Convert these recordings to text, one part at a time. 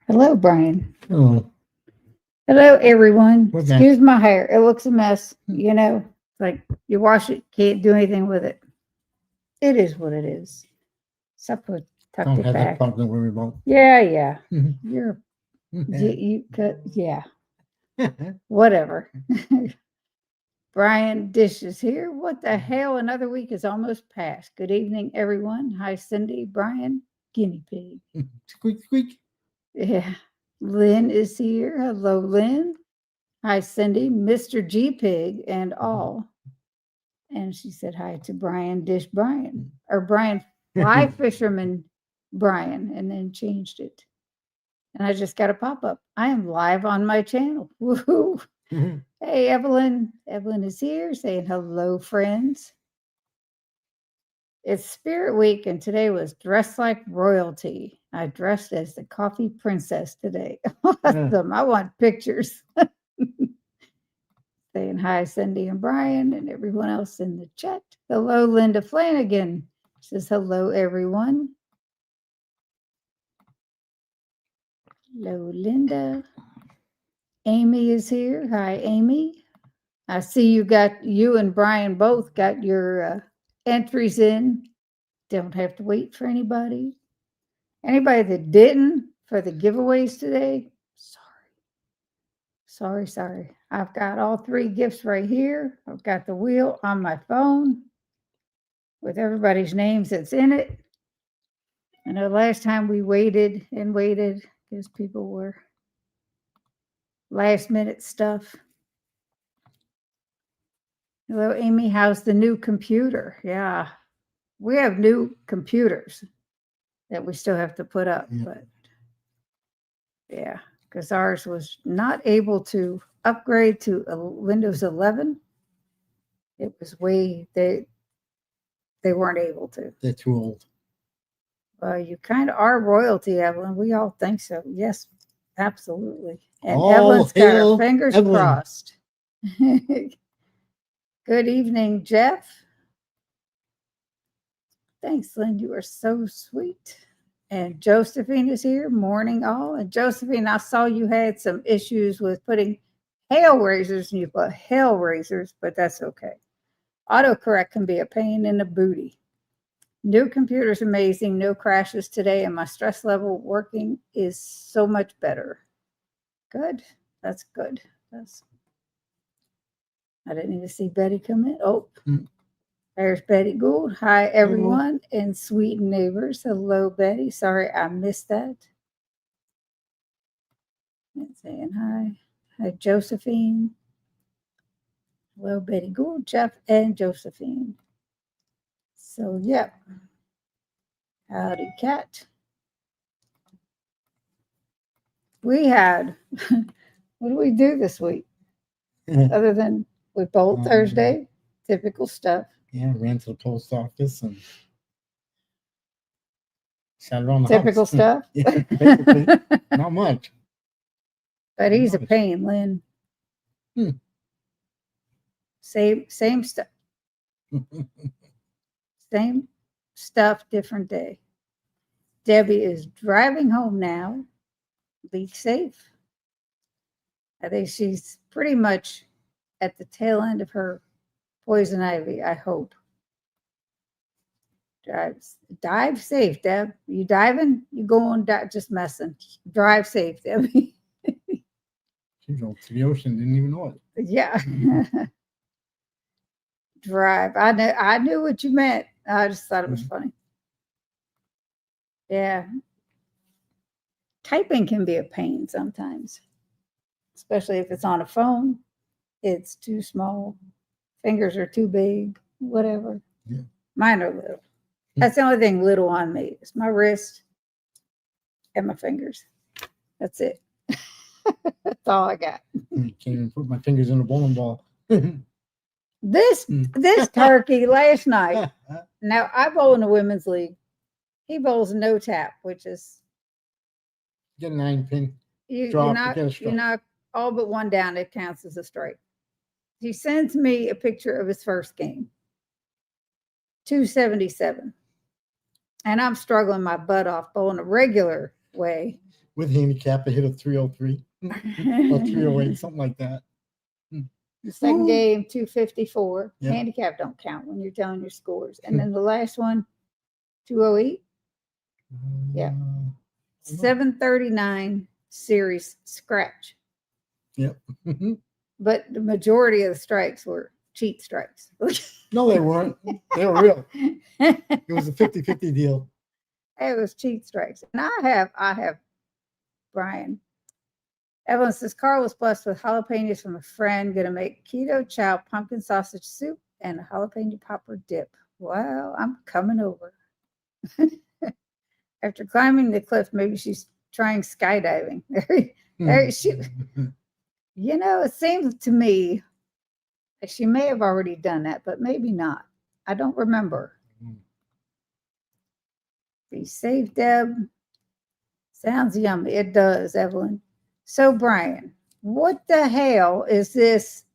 Hello, Brian. Oh, Hello, everyone. We're back. Excuse my hair. It looks a mess. You know, like you wash it, can't do anything with it. It is what it is. So I tucked don't it have that back. plugged in with remote. Yeah. Mhm. You're, Yeah. you could, yeah, whatever. Brian Dish is here. What the hell? Another week is almost past. Good evening, everyone. Hi, Cindy. Brian, guinea pig. Squeak, squeak. Yeah. Lynn is here. Hello, Lynn. Hi, Cindy, Mr. G Pig, and all. And she said hi to Brian Dish Brian, or Brian Fly Fisherman Brian, and then changed it. And I just got a pop up. I am live on my channel. Woohoo! Hey, Evelyn. Evelyn is here saying hello, friends. It's Spirit Week, and today was Dressed Like Royalty. I dressed as the coffee princess today. Awesome. I want pictures. Saying hi, Cindy and Brian, and everyone else in the chat. Hello, Linda Flanagan. Says hello, everyone. Hello, Linda. Amy is here. Hi, Amy. I see you and Brian both got your entries in. Don't have to wait for anybody. Anybody that didn't for the giveaways today, sorry. I've got all 3 gifts right here. I've got the wheel on my phone with everybody's names that's in it. I know last time we waited because people were last minute stuff. Hello, Amy. How's the new computer? Yeah, we have new computers that we still have to put up, but yeah, because ours was not able to upgrade to a Windows 11. It was they weren't able to. They're too old. Well, you kind of are royalty, Evelyn. We all think so. Yes, absolutely. And All Evelyn's got her hail fingers Evelyn. crossed. Good evening, Jeff. Thanks, Lynn. You are so sweet. And Josephine is here. Morning, all. And Josephine, I saw you had some issues with putting hail razors, and you put hail razors, but that's okay. Autocorrect can be a pain in the booty. New computer's amazing. No crashes today, and my stress level working is so much better. Good. That's good. I didn't even see Betty come in. Oh, there's Betty Gould. Hi, everyone, and sweet neighbors. Hello, Betty. Sorry I missed that. And saying hi. Hi, Josephine. Hello, Betty Gould, Jeff, and Josephine. So, yep. Howdy, Cat. We had, what did we do this week? Other than we bowled Thursday, typical stuff. Yeah, ran to the post office and sat around the Typical house. stuff. Yeah, basically, not much. But he's a pain, Lynn. Same stuff. Same stuff, different day. Debbie is driving home now. Be safe. I think she's pretty much at the tail end of her poison ivy, I hope. Dive safe, Deb. You diving? You going just messing. Drive safe, Debbie. She drove to the ocean, didn't even know it. Yeah. Drive. I knew what you meant. I just thought it was funny. Yeah. Typing can be a pain sometimes, especially if it's on a phone. It's too small. Fingers are too big, whatever. Yeah. Mine are little. That's the only thing little on me. It's my wrist and my fingers. That's it. That's all I got. Can't even put my fingers in a bowling ball. This turkey last night. Now I bowl in the women's league. He bowls no tap, which is Get a 9-pin. you Drop, you knock all but one down. It counts as a strike. He sends me a picture of his first game. 277. And I'm struggling my butt off bowling a regular way. with handicap, I hit a 303 or 308, something like that. The second Ooh. game, 254. Yeah. Handicap don't count when you're telling your scores. And then the last one, 208. Yeah. 739 series scratch. Yep. But the majority of the strikes were cheat strikes. No, they weren't. They were real. It was a 50-50 deal. It was cheat strikes. And I have Brian. Evelyn says, Carl was blessed with jalapenos from a friend, gonna make keto chow, pumpkin sausage soup, and a jalapeno popper dip. Wow, I'm coming over. After climbing the cliff, maybe she's trying skydiving. There she, you know, it seems to me like she may have already done that, but maybe not. I don't remember. Be safe, Deb. Sounds yummy. It does, Evelyn. So, Brian, what the hell is this?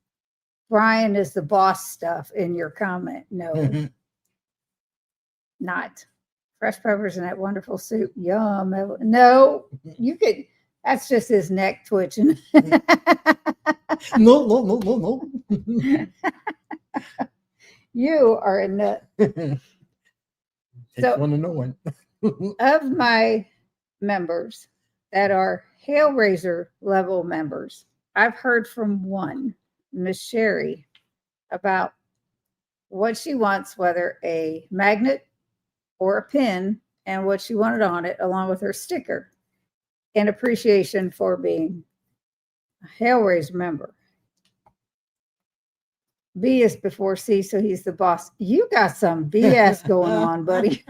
Brian is the boss stuff in your comment. No, not. Fresh peppers and that wonderful soup. Yum. Evelyn. No, you could. That's just his neck twitching. No. You are a nut. Takes So- one to know one. Of my members that are Hailraiser level members, I've heard from one, Miss Sherry, about what she wants, whether a magnet or a pin, and what she wanted on it, along with her sticker, in appreciation for being a Hailraiser member. B is before C, so he's the boss. You got some BS going on, buddy.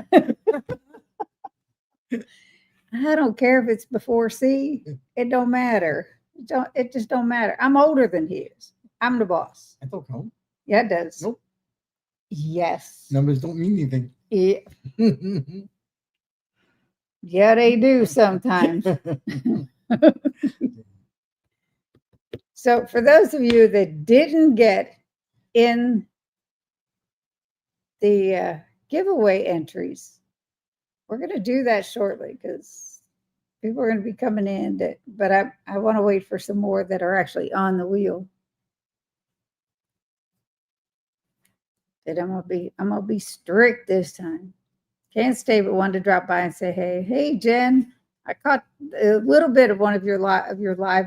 I don't care if it's before C. It don't matter. It just don't matter. I'm older than he is. I'm the boss. I don't know. Yeah, it does. Nope. Yes. Numbers don't mean anything. Yeah, yeah, they do sometimes. So for those of you that didn't get in the giveaway entries, we're going to do that shortly because people are going to be coming in. But I want to wait for some more that are actually on the wheel. That I'm gonna be strict this time. Can't stay but wanted to drop by and say, hey, Jen, I caught a little bit of one of your live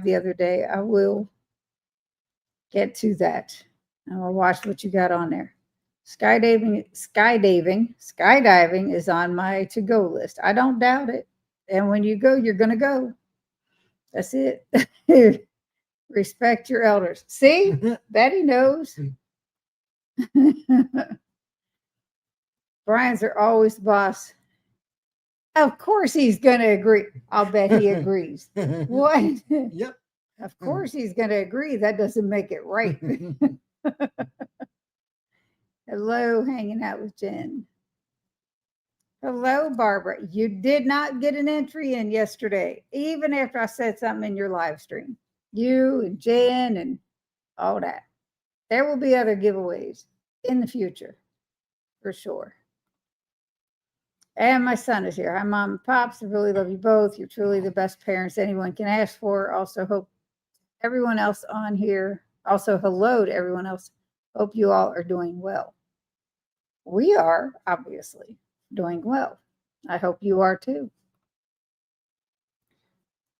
the other day. I will get to that. I'm gonna watch what you got on there. Skydiving is on my to-go list. I don't doubt it. And when you go, you're gonna go. That's it. Respect your elders. See, Betty knows. Brian's are always the boss. Of course he's going to agree. I'll bet he agrees. What? Yep. Of course he's going to agree. That doesn't make it right. Hello, hanging out with Jen. Hello, Barbara. You did not get an entry in yesterday, even after I said something in your live stream. You and Jen and all that. There will be other giveaways in the future, for sure. And my son is here. Hi, Mom and Pops. I really love you both. You're truly the best parents anyone can ask for. Also, hope everyone else on here, also hello to everyone else. Hope you all are doing well. We are, obviously, doing well. I hope you are too.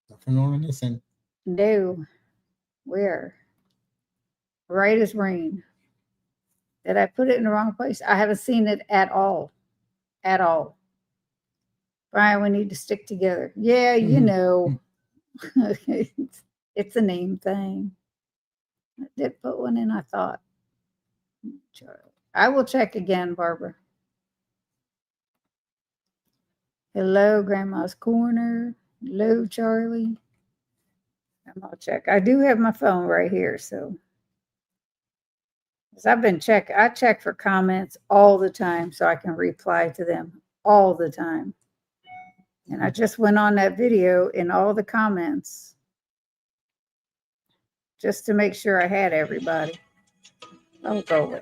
Nothing wrong on this end. No, we're right as rain. Did I put it in the wrong place? I haven't seen it at all. At all. Brian, we need to stick together. Yeah, you know. It's a name thing. I did put one in, I thought. I will check again, Barbara. Hello, Grandma's Corner. Hello, Charlie. I'll check. I do have my phone right here, so. Because I've been I check for comments all the time so I can reply to them all the time. And I just went on that video in all the comments just to make sure I had everybody. Oh, go away.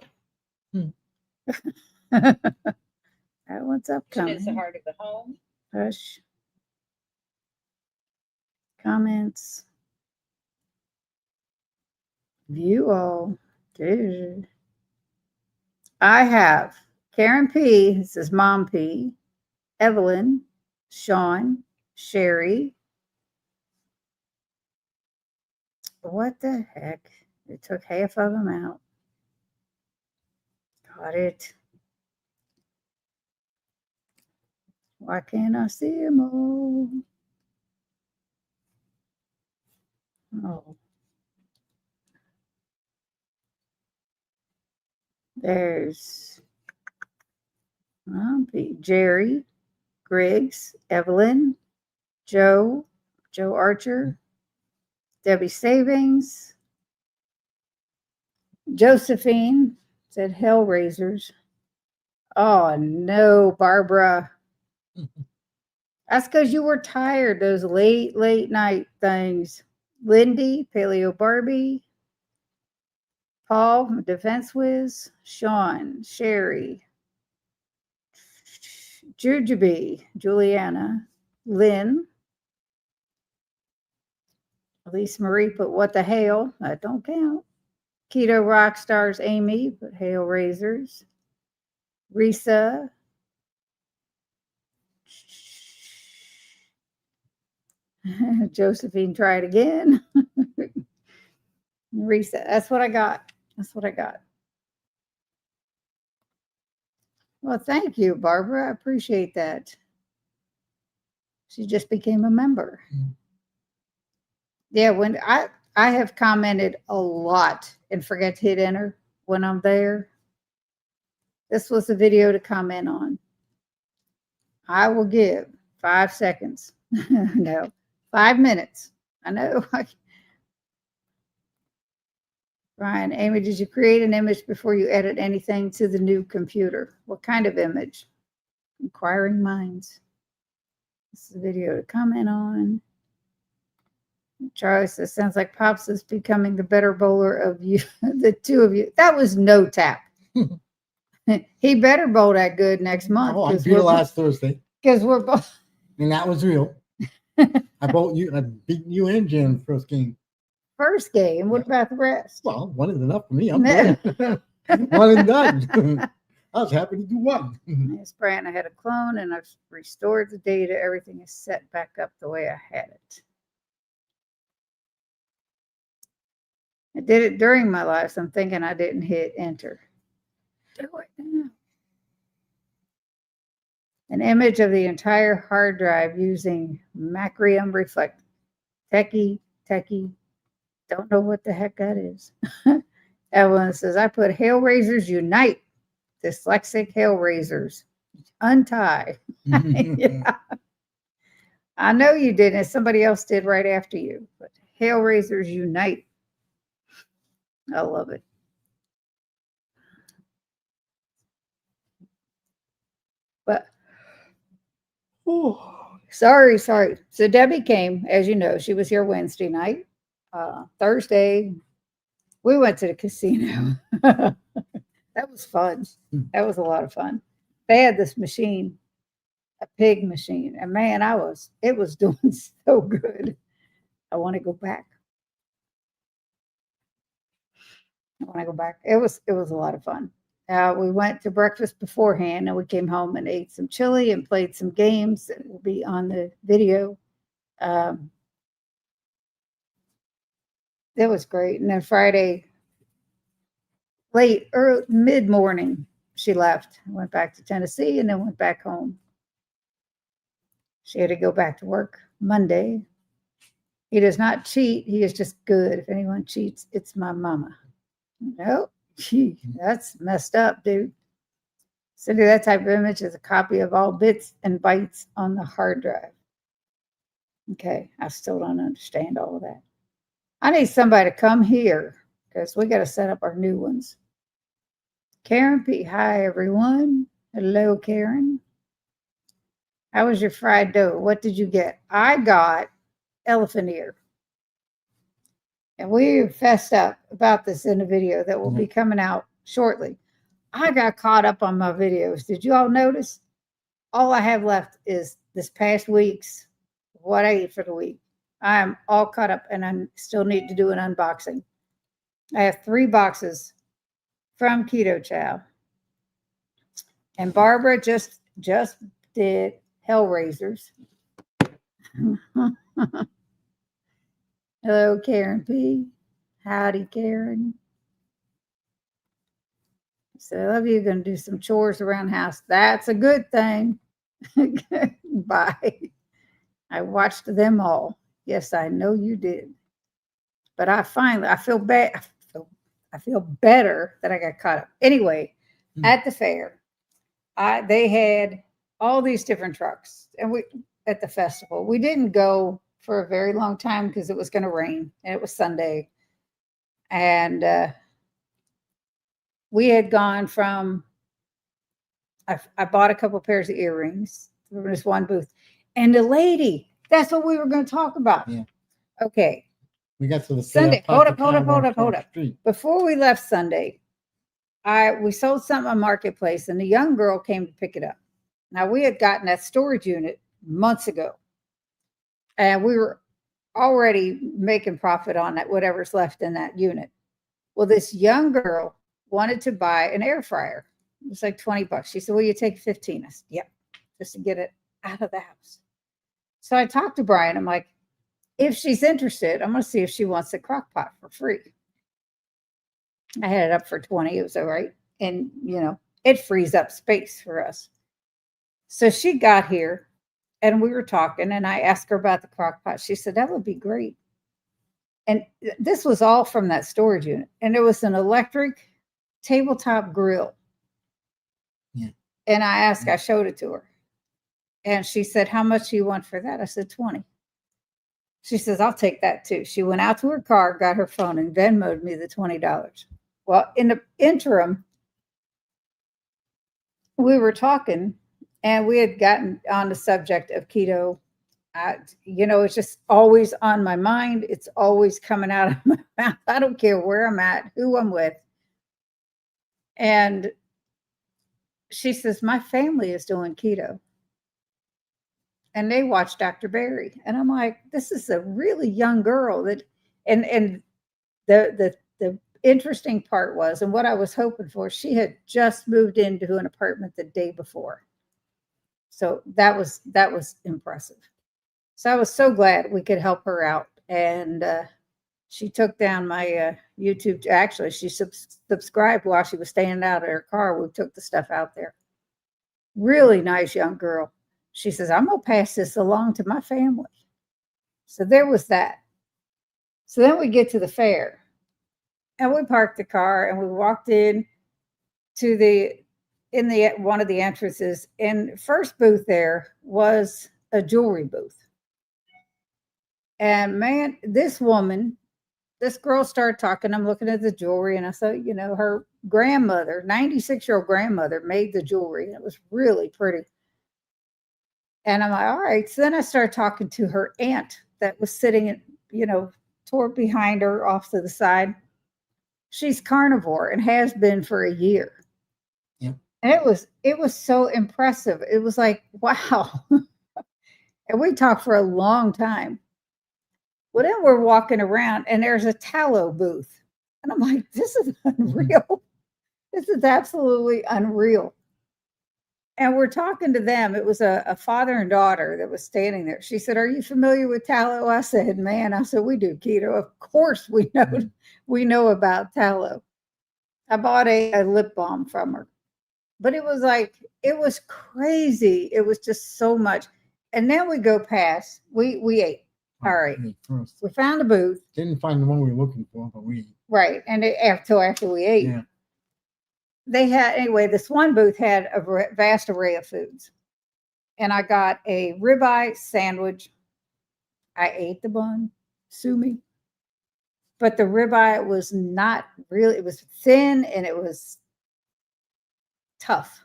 That one's upcoming. It's so hard to go home. Hush. comments. View all. Dude. I have Karen P. This is Mom P. Evelyn, Sean, Sherry. What the heck? It took half of them out. Got it. Why can't I see them all? Oh. There's Jerry, Griggs, Evelyn, Joe Archer, Debbie Savings, Josephine said Hellraisers. Oh no, Barbara. That's because you were tired, those late night things. Lindy, Paleo Barbie, Paul, Defense Whiz, Sean, Sherry, Jujubee, Juliana, Lynn, Elise Marie put what the hell? That don't count. Keto Rock Stars Amy put Hail Razors. Risa. Josephine tried again. Risa. That's what I got. Well, thank you, Barbara. I appreciate that. She just became a member. Yeah, when I have commented a lot and forget to hit enter when I'm there. This was a video to comment on. I will give 5 seconds. No, 5 minutes. I know. Brian, Amy, did you create an image before you edit anything to the new computer? What kind of image? Inquiring minds. This is a video to comment on. Charlie says, sounds like Pops is becoming the better bowler of you, the two of you. That was no tap. He better bowl that good next month. Oh, I beat last Thursday. Because we're both. And that was real. I beat you and Jen first game. First game. What about the rest? Well, one is enough for me. I'm good. One and done. I was happy to do one. Yes, Brian, I had a clone and I've restored the data. Everything is set back up the way I had it. I did it during my life, so I'm thinking I didn't hit enter. Do it now. An image of the entire hard drive using Macrium Reflect. Techie. Don't know what the heck that is. Evelyn says, I put Hellraisers Unite. Dyslexic Hellraisers. Untie. Yeah. I know you didn't. Somebody else did right after you. But Hellraisers Unite. I love it. But, sorry. So Debbie came, as you know, she was here Wednesday night. Thursday, we went to the casino. That was fun. That was a lot of fun. They had this machine, a pig machine, and man, it was doing so good. I want to go back. It was a lot of fun. We went to breakfast beforehand, and we came home and ate some chili and played some games that will be on the video. It was great. And then Friday, mid-morning, she left. Went back to Tennessee and then went back home. She had to go back to work Monday. He does not cheat. He is just good. If anyone cheats, it's my mama. Nope. That's messed up, dude. Cindy, that type of image is a copy of all bits and bytes on the hard drive. Okay, I still don't understand all of that. I need somebody to come here because we got to set up our new ones. Karen P. Hi, everyone. Hello, Karen. How was your fried dough? What did you get? I got elephant ear. And we fessed up about this in a video that will be coming out shortly. I got caught up on my videos. Did you all notice? All I have left is this past week's what I ate for the week. I'm all caught up, and I still need to do an unboxing. I have 3 boxes from Keto Chow. And Barbara just did Hellraisers. Hello, Karen P. Howdy, Karen. So I love you. Going to do some chores around the house. That's a good thing. Bye. I watched them all. Yes, I know you did. But I feel bad. I feel better that I got caught up. Anyway, at the fair, they had all these different trucks, and we at the festival. We didn't go for a very long time because it was going to rain, and it was Sunday, and we had gone from. I bought a couple pairs of earrings. There was one booth, and the lady. That's what we were going to talk about. Yeah. Okay. We got to the Sunday. Hold up. Street. Before we left Sunday, we sold something on Marketplace, and the young girl came to pick it up. Now, we had gotten that storage unit months ago, and we were already making profit on that, whatever's left in that unit. Well, this young girl wanted to buy an air fryer. It was like $20. She said, "Will you take 15?" I said, "Yep," just to get it out of the house. So I talked to Brian. I'm like, if she's interested, I'm going to see if she wants a crock pot for free. I had it up for 20. It was all right. And, it frees up space for us. So she got here and we were talking, and I asked her about the crock pot. She said, that would be great. And this was all from that storage unit. And it was an electric tabletop grill. Yeah. And I showed it to her. And she said, how much do you want for that? I said, 20. She says, I'll take that too. She went out to her car, got her phone, and Venmo'd me the $20. Well, in the interim, we were talking, and we had gotten on the subject of keto. It's just always on my mind. It's always coming out of my mouth. I don't care where I'm at, who I'm with. And she says, my family is doing keto. And they watch Dr. Berry. And I'm like, this is a really young girl and the interesting part was, and what I was hoping for, she had just moved into an apartment the day before. So that was impressive. So I was so glad we could help her out. And she took down my YouTube. Actually, she subscribed while she was standing out of her car. We took the stuff out there. Really nice young girl. She says, I'm going to pass this along to my family. So there was that. So then we get to the fair, and we parked the car, and we walked in to one of the entrances, and first booth there was a jewelry booth. And man, this girl started talking. I'm looking at the jewelry, and I saw, her grandmother, 96-year-old grandmother, made the jewelry. It was really pretty. And I'm like, all right. So then I started talking to her aunt that was sitting, toward behind her off to the side. She's carnivore and has been for a year. Yeah. And it was so impressive. It was like, wow. And we talked for a long time. Well, then we're walking around, and there's a tallow booth. And I'm like, this is unreal. This is absolutely unreal. And we're talking to them. It was a father and daughter that was standing there. She said, are you familiar with tallow? I said, we do keto. Of course we know about tallow. I bought a lip balm from her. But it was crazy. It was just so much. And then we go past. We ate. All right. We found a booth. Didn't find the one we were looking for, but we ate. Right. And after we ate. Yeah. This one booth had a vast array of foods. And I got a ribeye sandwich. I ate the bun. Sue me. But the ribeye was not really, it was thin and it was tough.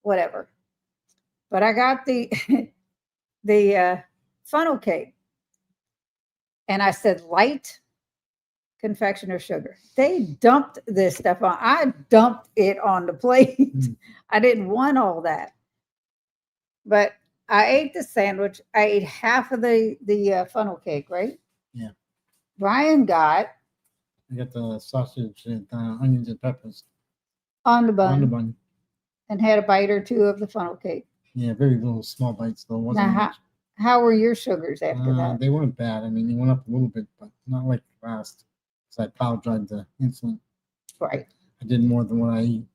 Whatever. But I got the funnel cake. And I said, light confection or sugar. They dumped this stuff on. I dumped it on the plate. I didn't want all that. But I ate the sandwich. I ate half of the funnel cake, right? Yeah. Brian got I got the sausage and onions and peppers on the on the bun bun. and had a bite or two of the funnel cake. Yeah, very little small bites though. Wasn't Now, much. how were your sugars after that? They weren't bad. I mean, they went up a little bit, but not like fast. So I power dried the insulin. Right. I did more than what I eat.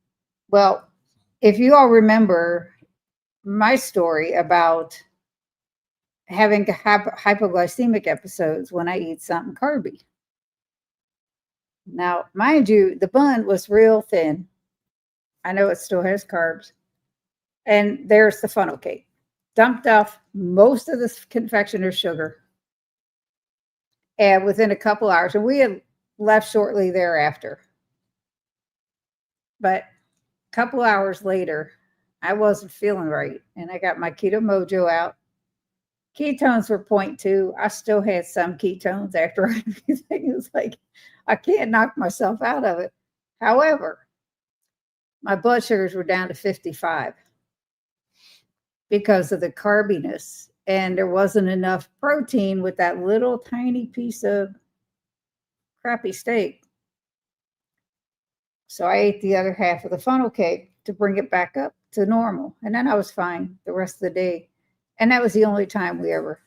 Well, if you all remember my story about having hypoglycemic episodes when I eat something carby. Now, mind you, the bun was real thin. I know it still has carbs. And there's the funnel cake. Dumped off most of the confectioner's sugar. And within a couple hours, and we had left shortly thereafter. But a couple hours later, I wasn't feeling right. And I got my Keto Mojo out. Ketones were 0.2. I still had some ketones after everything. It was like, I can't knock myself out of it. However, my blood sugars were down to 55 because of the carbiness. And there wasn't enough protein with that little tiny piece of crappy steak. So I ate the other half of the funnel cake to bring it back up to normal. And then I was fine the rest of the day. And that was the only time we ever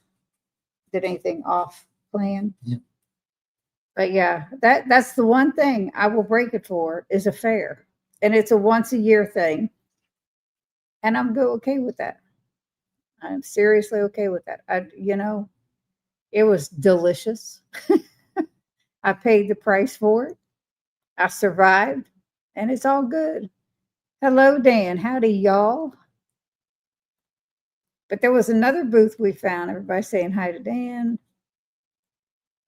did anything off plan. Yeah. But yeah, that's the one thing I will break it for is a fair. And it's a once a year thing. And I'm okay with that. I'm seriously okay with that. It was delicious. I paid the price for it. I survived, and it's all good. Hello, Dan. Howdy, y'all. But there was another booth we found. Everybody saying hi to Dan.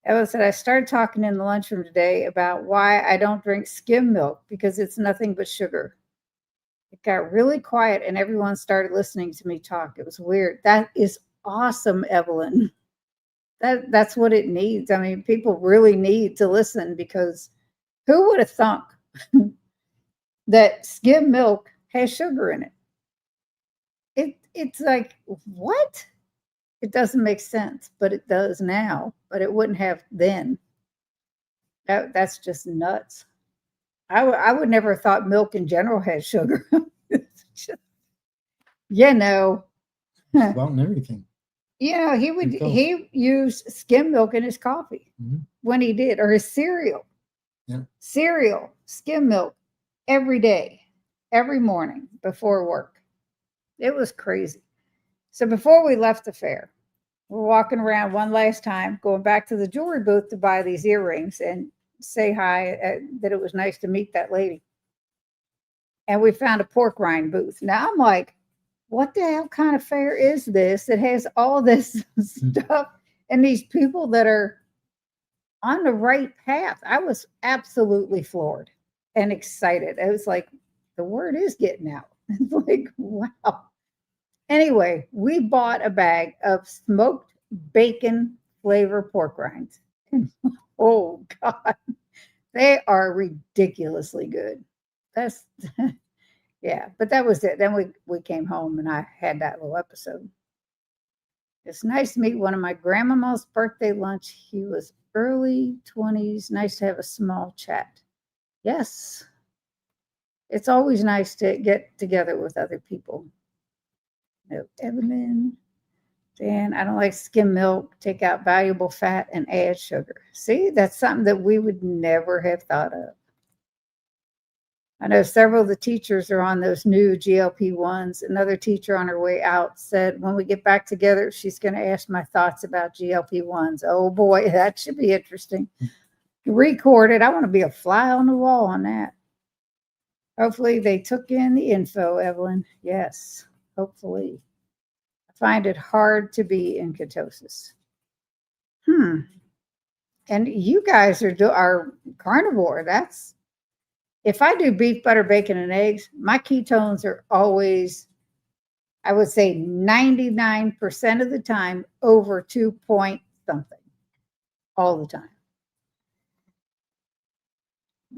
Ella said, I started talking in the lunchroom today about why I don't drink skim milk because it's nothing but sugar. It got really quiet and everyone started listening to me talk. It was weird. That is awesome, Evelyn. That's what it needs. I mean, people really need to listen because who would have thunk that skim milk has sugar in it? It's like, what? It doesn't make sense, but it does now, but it wouldn't have then. That's just nuts. I would never have thought milk in general had sugar. About everything. He used skim milk in his coffee when he did, or his cereal. Yeah. Cereal, skim milk every day, every morning before work. It was crazy. So before we left the fair, we're walking around one last time, going back to the jewelry booth to buy these earrings and say hi, that it was nice to meet that lady. And we found a pork rind booth. Now I'm like, what the hell kind of fair is this that has all this stuff and these people that are on the right path? I was absolutely floored and excited. I was like, the word is getting out. It's like, wow. Anyway, we bought a bag of smoked bacon flavor pork rinds. Oh, God. They are ridiculously good. That's, yeah, but that was it. Then we came home and I had that little episode. It's nice to meet one of my grandmama's birthday lunch. He was early 20s. Nice to have a small chat. Yes. It's always nice to get together with other people. No, Evelyn. Dan, I don't like skim milk. Take out valuable fat and add sugar. See, that's something that we would never have thought of. I know several of the teachers are on those new GLP-1s. Another teacher on her way out said, when we get back together, she's going to ask my thoughts about GLP-1s. Oh, boy, that should be interesting. Record it. I want to be a fly on the wall on that. Hopefully they took in the info, Evelyn. Yes, hopefully. I find it hard to be in ketosis. And you guys are carnivore. That's, if I do beef, butter, bacon, and eggs, my ketones are always, I would say 99% of the time, over 2 point something all the time.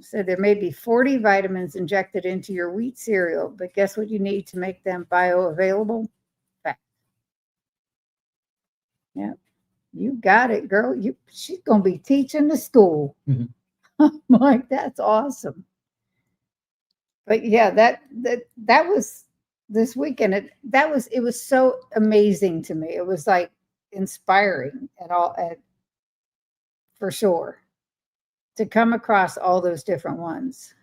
So there may be 40 vitamins injected into your wheat cereal, but guess what you need to make them bioavailable? Fat. You got it, girl. She's gonna be teaching the school. Mhm. I'm like, that's awesome. But yeah, that was this weekend. It was so amazing to me. It was like inspiring for sure to come across all those different ones.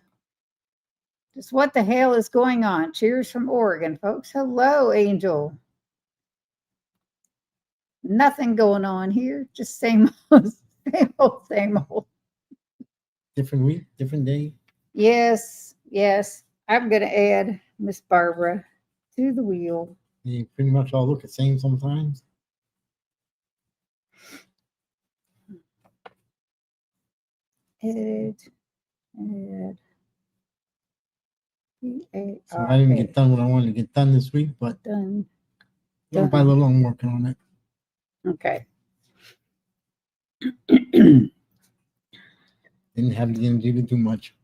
Just what the hell is going on? Cheers from Oregon, folks. Hello, Angel. Nothing going on here. Just same old, same old, same old. Different week, different day. Yes, yes. I'm going to add Miss Barbara to the wheel. They pretty much all look the same sometimes. Add. So I didn't get done what I wanted to get done this week, but Done. little by little I'm working on it. Okay. Didn't have the energy to do much.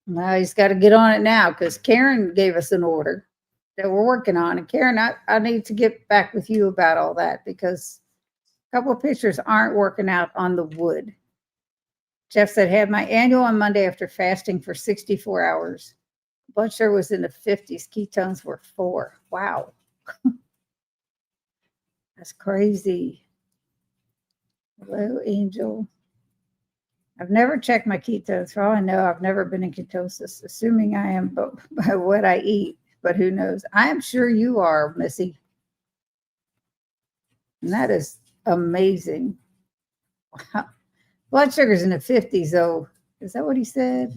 Now he's got to get on it now because Karen gave us an order that we're working on. And Karen, I need to get back with you about all that because a couple of pictures aren't working out on the wood. Jeff said, had my annual on Monday after fasting for 64 hours. Blood sugar was in the 50s. Ketones were 4. Wow. That's crazy. Hello, Angel. I've never checked my ketones. For all I know, I've never been in ketosis, assuming I am by what I eat, but who knows? I am sure you are, Missy. And that is amazing. Wow. Blood sugar's in the 50s, though. Is that what he said?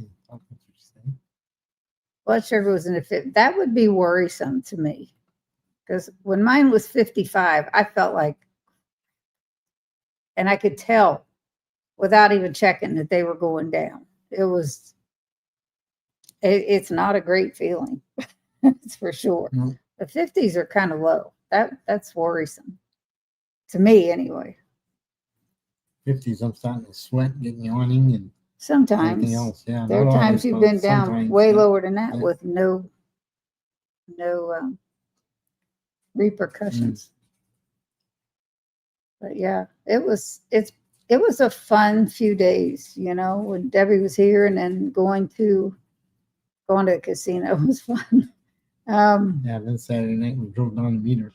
Blood sugar was in the 50s. That would be worrisome to me. Because when mine was 55, I felt like, and I could tell without even checking that they were going down. It's not a great feeling. That's for sure. No. The 50s are kind of low. That's worrisome. To me, anyway. 50s, I'm starting to sweat, getting yawning, and sometimes everything else. Yeah, there are times you've been down way lower than that with no repercussions. But yeah, it was a fun few days, when Debbie was here and then going to the casino was fun. Then Saturday night we drove down to meet her.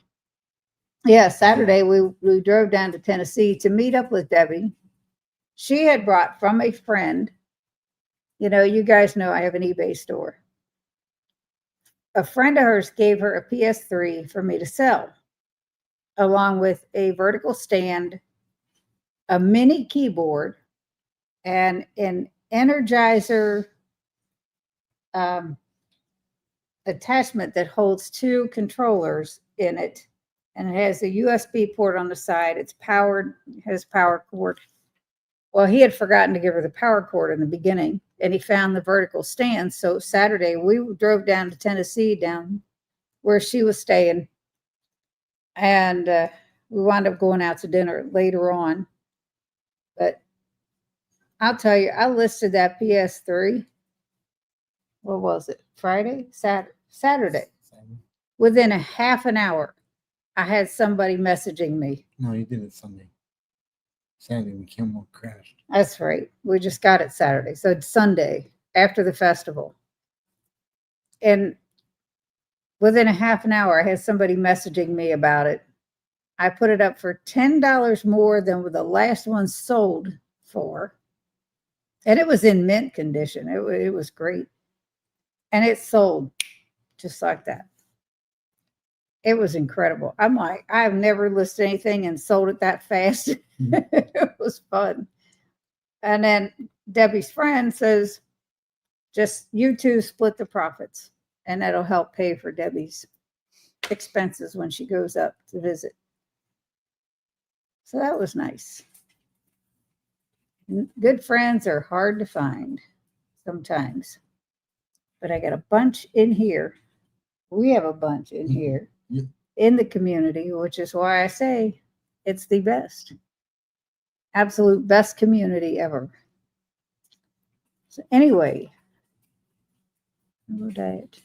Yeah, Saturday we drove down to Tennessee to meet up with Debbie. She had brought from a friend, you guys know I have an eBay store. A friend of hers gave her a PS3 for me to sell, along with a vertical stand, a mini keyboard, and an Energizer attachment that holds 2 controllers in it, and it has a USB port on the side. It's powered, has power cord. Well, he had forgotten to give her the power cord in the beginning, and he found the vertical stand. So Saturday we drove down to Tennessee, down where she was staying, and we wound up going out to dinner later on. But I'll tell you, I listed that PS3. What was it? Friday? Saturday. Within a half an hour, I had somebody messaging me. No, you did it Sunday. Saturday, we came up crashed. That's right. We just got it Saturday. So it's Sunday after the festival. And within a half an hour, I had somebody messaging me about it. I put it up for $10 more than the last one sold for. And it was in mint condition. It was great. And it sold just like that. It was incredible. I'm like, I've never listed anything and sold it that fast. It was fun. And then Debbie's friend says, just you two split the profits, and that'll help pay for Debbie's expenses when she goes up to visit. So that was nice. Good friends are hard to find sometimes. But I got a bunch in here. We have a bunch in here in the community, which is why I say it's the best. Absolute best community ever. So anyway, diet.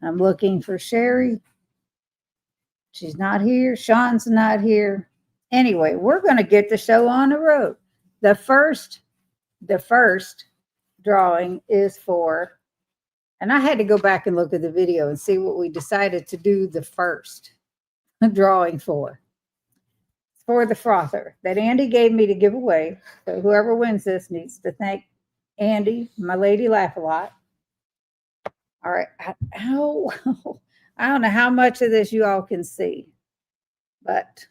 I'm looking for Sherry. She's not here. Sean's not here. Anyway, we're going to get the show on the road. The first drawing is for, and I had to go back and look at the video and see what we decided to do the first drawing for. It's for the frother that Andy gave me to give away. So whoever wins this needs to thank Andy, my lady Laugh a Lot. All right. I don't know how much of this you all can see, but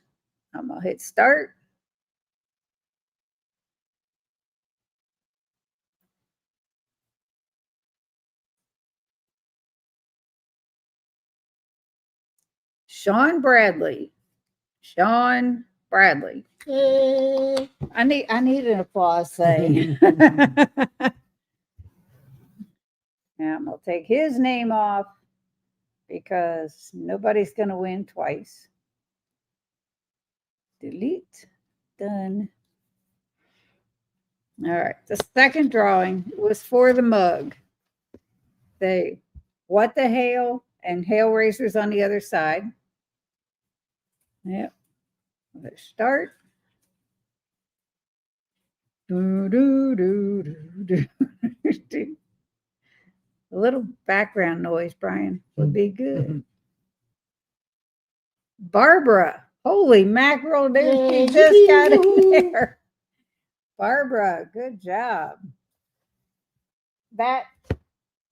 I'm going to hit start. Sean Bradley. Sean Bradley. Yay. I need an applause thing. Now I'm going to take his name off because nobody's going to win twice. Delete. Done. All right. The second drawing was for the mug. What the Hail and Hail Racers on the other side. Yep. Let's start. Do, do, do, do, do. A little background noise, Brian, would be good. Barbara. Holy mackerel, dude. She just got in there. Barbara, good job. That,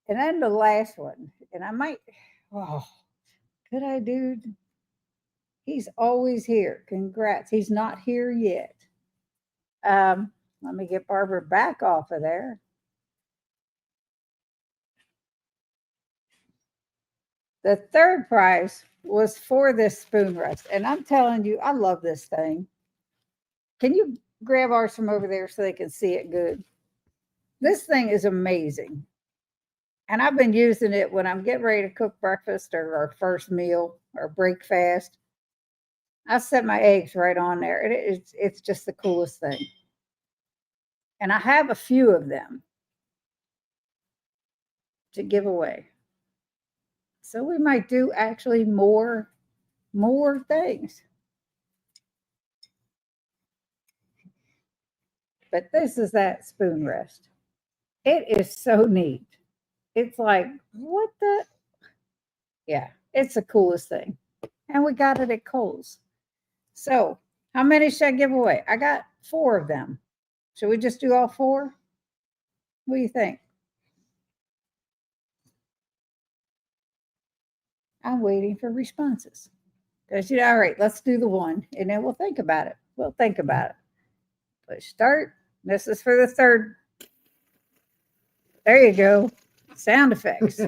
and then the last one. And I might, could I, dude? He's always here. Congrats. He's not here yet. Let me get Barbara back off of there. The third prize was for this spoon rest. And I'm telling you, I love this thing. Can you grab ours from over there so they can see it good? This thing is amazing. And I've been using it when I'm getting ready to cook breakfast or our first meal or break fast. I set my eggs right on there. It's just the coolest thing. And I have a few of them to give away. So we might do actually more things. But this is that spoon rest. It is so neat. It's like, what the? Yeah, it's the coolest thing. And we got it at Kohl's. So how many should I give away? I got 4 of them. Should we just do all 4? What do you think? I'm waiting for responses. Because, all right, let's do the one, and then we'll think about it. Push start. This is for the third. There you go. Sound effects.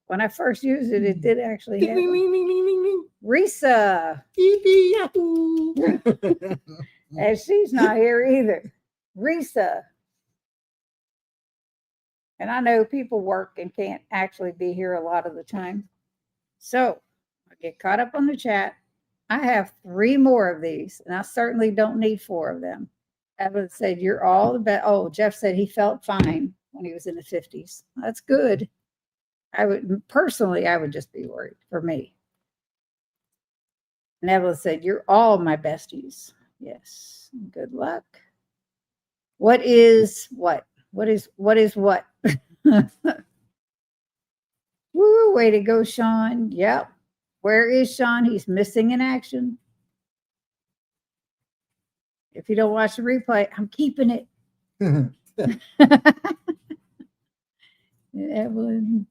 When I first used it, it did actually have Risa. And she's not here either. Risa. And I know people work and can't actually be here a lot of the time. So I get caught up on the chat. I have 3 more of these, and I certainly don't need 4 of them. Evan said, you're all the best. Oh, Jeff said he felt fine when he was in the 50s. That's good. I would just be worried for me. And Evelyn said, you're all my besties. Yes. Good luck. What is what? What is what? Woo, way to go, Sean. Yep. Where is Sean? He's missing in action. If you don't watch the replay, I'm keeping it. Evelyn.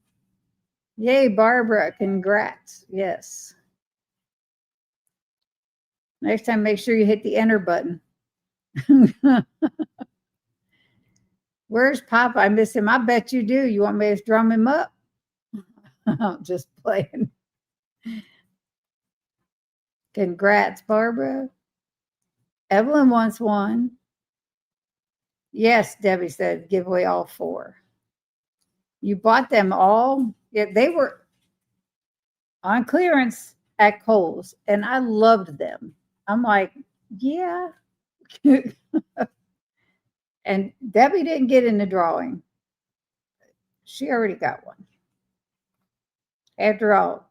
Yay, Barbara. Congrats. Yes. Next time, make sure you hit the enter button. Where's Papa? I miss him. I bet you do. You want me to drum him up? I'm just playing. Congrats, Barbara. Evelyn wants one. Yes, Debbie said, give away all 4. You bought them all? Yeah, they were on clearance at Kohl's, and I loved them. I'm like, yeah. And Debbie didn't get in the drawing. She already got one. After all,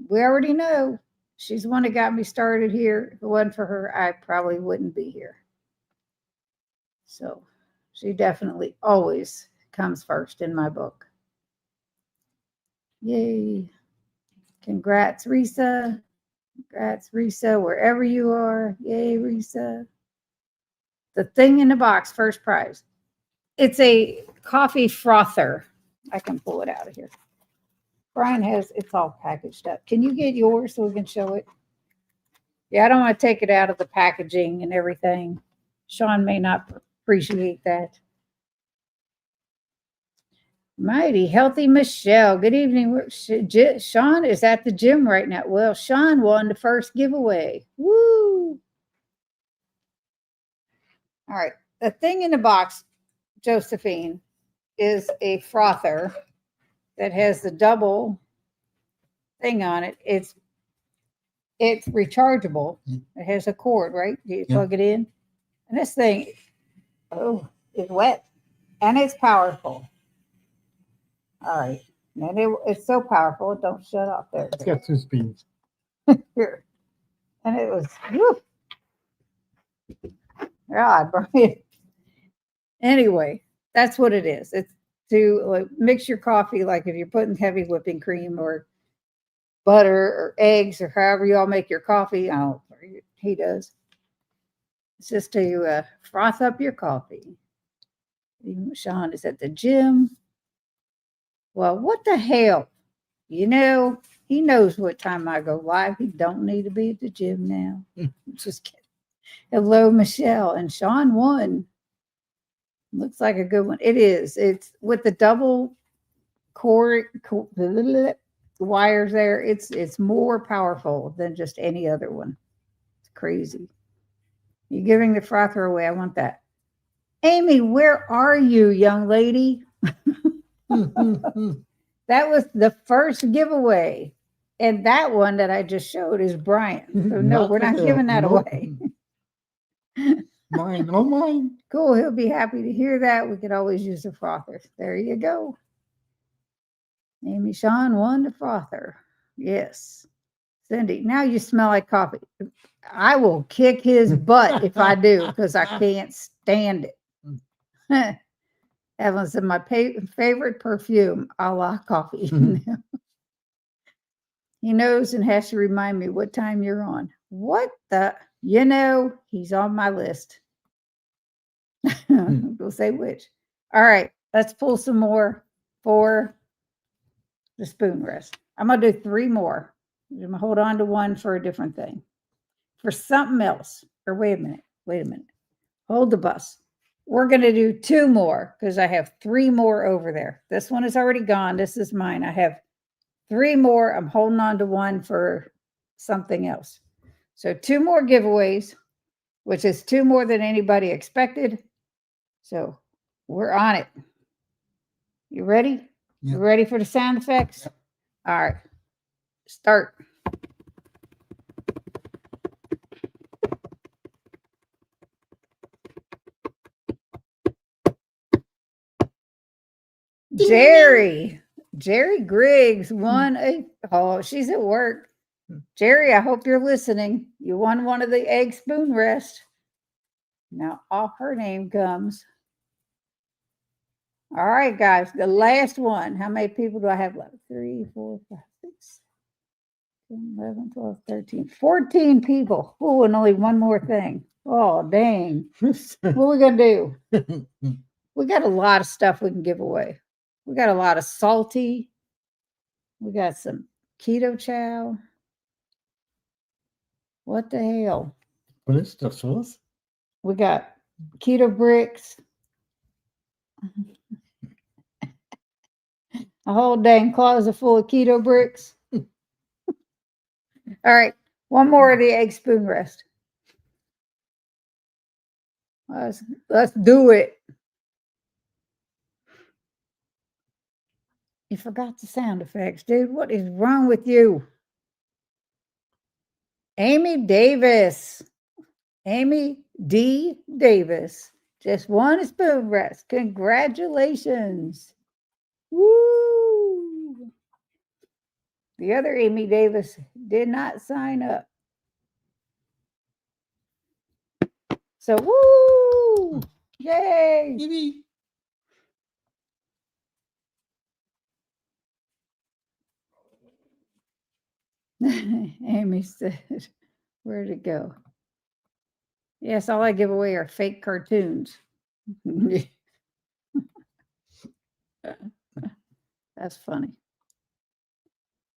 We already know she's the one that got me started here. If it wasn't for her, I probably wouldn't be here. So she definitely always comes first in my book. Yay. Congrats, Risa. Congrats, Risa, wherever you are. Yay, Risa. The thing in the box, first prize. It's a coffee frother. I can pull it out of here. Brian has, it's all packaged up. Can you get yours so we can show it? Yeah, I don't want to take it out of the packaging and everything. Sean may not appreciate that. Mighty Healthy Michelle. Good evening. Sean is at the gym right now. Well, Sean won the first giveaway. Woo! All right. The thing in the box, Josephine, is a frother that has the double thing on it. It's rechargeable. It has a cord, right? You plug it in. And this thing, is wet. And it's powerful. All right. And it's so powerful, it don't shut off there. It's got 2 speeds. Here. And it was, whew. God, Brian. Anyway, that's what it is. It's to mix your coffee, like if you're putting heavy whipping cream or butter or eggs or however you all make your coffee. Oh, he does. It's just to froth up your coffee. Sean is at the gym. Well, what the hell? You know, he knows what time I go live. He don't need to be at the gym now. Just kidding. Hello, Michelle. And Sean won. Looks like a good one. It is. It's with the double cord wires there. It's more powerful than just any other one. It's crazy. You're giving the frother away. I want that. Amy, where are you, young lady? That was the first giveaway. And that one that I just showed is Brian. So no, we're not giving that away. Mine, oh mine. Cool. He'll be happy to hear that. We could always use a frother. There you go. Amy Sean won the frother. Yes. Cindy, now you smell like coffee. I will kick his butt if I do, because I can't stand it. Evan said, my favorite perfume, a la coffee. He knows and has to remind me what time you're on. What the, he's on my list. We'll say which. All right, let's pull some more for the spoon rest. I'm going to do 3 more. I'm going to hold on to one for a different thing. For something else. Or wait a minute. Hold the bus. We're going to do 2 more because I have 3 more over there. This one is already gone. This is mine. I have 3 more. I'm holding on to one for something else. So 2 more giveaways, which is 2 more than anybody expected. So we're on it. You ready? Yep. You ready for the sound effects? Yep. All right. Start. Jerry Griggs won she's at work. Jerry, I hope you're listening. You won one of the egg spoon rest. Now off her name comes. All right, guys, the last one. How many people do I have left? 3, 4, 5, 6, 10, 11, 12, 13, 14 people. Oh, and only one more thing. Oh, dang. What are we going to do? We got a lot of stuff we can give away. We got a lot of salty. We got some keto chow. What the hell? What is the sauce? We got keto bricks. A whole dang closet full of keto bricks. All right. One more of the egg spoon rest. Let's do it. You forgot the sound effects, dude. What is wrong with you? Amy Davis. Amy D. Davis. Just won a spoon rest. Congratulations. Woo. The other Amy Davis did not sign up. So, woo! Yay! Yippee. Amy said, where'd it go? Yes, all I give away are fake cartoons. That's funny.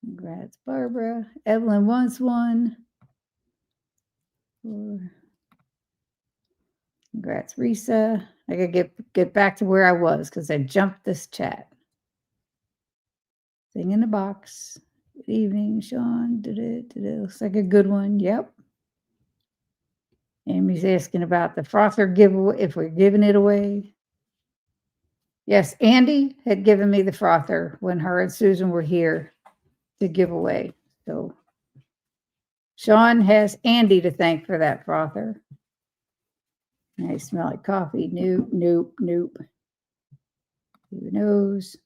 Congrats, Barbara. Evelyn wants one. Congrats, Risa. I gotta get back to where I was because I jumped this chat. Thing in the box. Good evening, Sean. Did it? Looks like a good one. Yep. Amy's asking about the frother giveaway, if we're giving it away. Yes, Andy had given me the frother when her and Susan were here to give away. So Sean has Andy to thank for that frother. I smell like coffee. Nope. Who knows?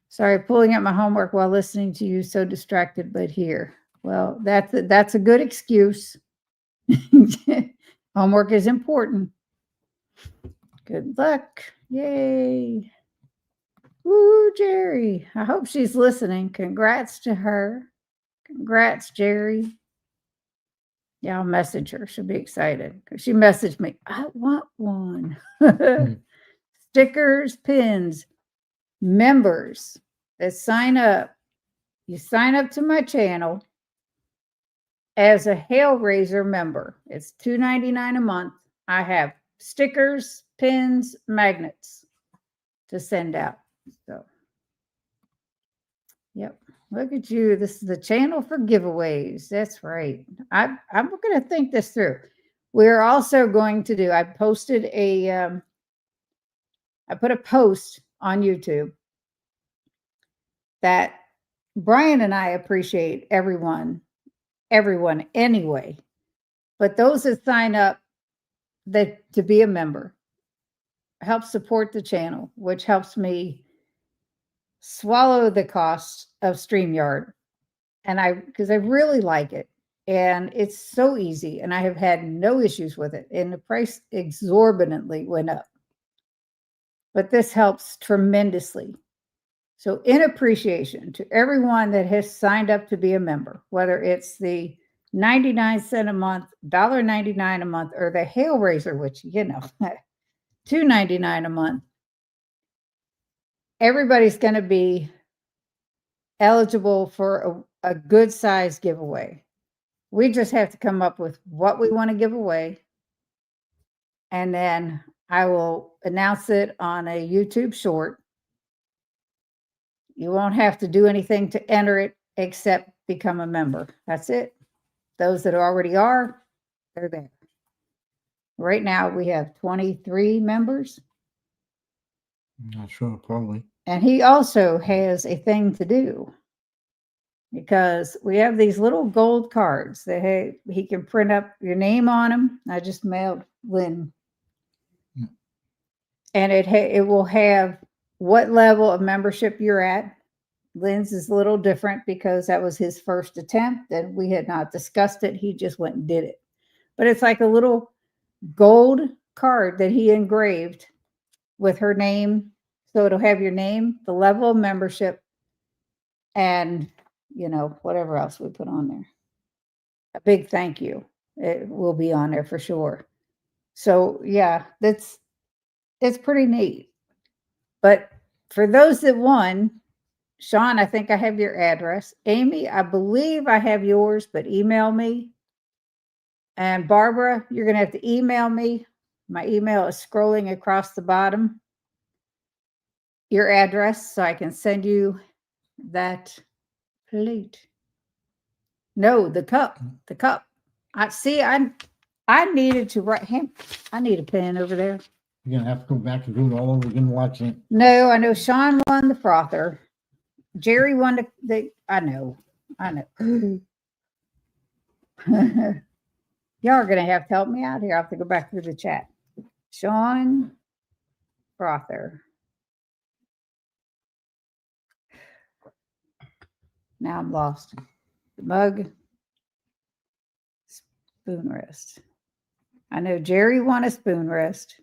Sorry, pulling up my homework while listening to you. So distracted, but here. Well, that's a good excuse. Homework is important. Good luck. Yay. Woo, Jerry. I hope she's listening. Congrats to her. Congrats, Jerry. Yeah, I'll message her. She'll be excited. She messaged me, I want one. Stickers, pins, members that sign up. You sign up to my channel as a Hellraiser member. It's $2.99 a month. I have stickers, pins, magnets to send out. So, yep. Look at you. This is the channel for giveaways. That's right. I'm going to think this through. We're also going to do, I put a post on YouTube that Brian and I appreciate everyone anyway. But those that sign up to be a member help support the channel, which helps me swallow the cost of StreamYard. And because I really like it. And it's so easy. And I have had no issues with it. And the price exorbitantly went up. But this helps tremendously. So in appreciation to everyone that has signed up to be a member, whether it's the 99 cents a month, $1.99 a month, or the Hellraiser, which, $2.99 a month, everybody's going to be eligible for a good size giveaway. We just have to come up with what we want to give away. And then I will announce it on a YouTube short. You won't have to do anything to enter it except become a member. That's it. Those that already are, they're there. Right now we have 23 members. I'm not sure, probably. And he also has a thing to do because we have these little gold cards that he can print up your name on them. I just mailed Lynn. Yeah. And it will have what level of membership you're at. Lynn's is a little different because that was his first attempt and we had not discussed it. He just went and did it. But it's like a little gold card that he engraved with her name. So it'll have your name, the level of membership, and, whatever else we put on there. A big thank you. It will be on there for sure. So, yeah, it's pretty neat. But for those that won, Sean, I think I have your address. Amy, I believe I have yours, but email me. And Barbara, you're going to have to email me. My email is scrolling across the bottom. Your address, so I can send you that plate. No, the cup. The cup. I needed to write him. I need a pen over there. You're going to have to go back and do it all over again watching it. No, I know Sean won the frother. Jerry won I know. Y'all are going to have to help me out here. I'll have to go back through the chat. Sean frother. Now I'm lost. The mug. Spoon rest. I know Jerry won a spoon rest.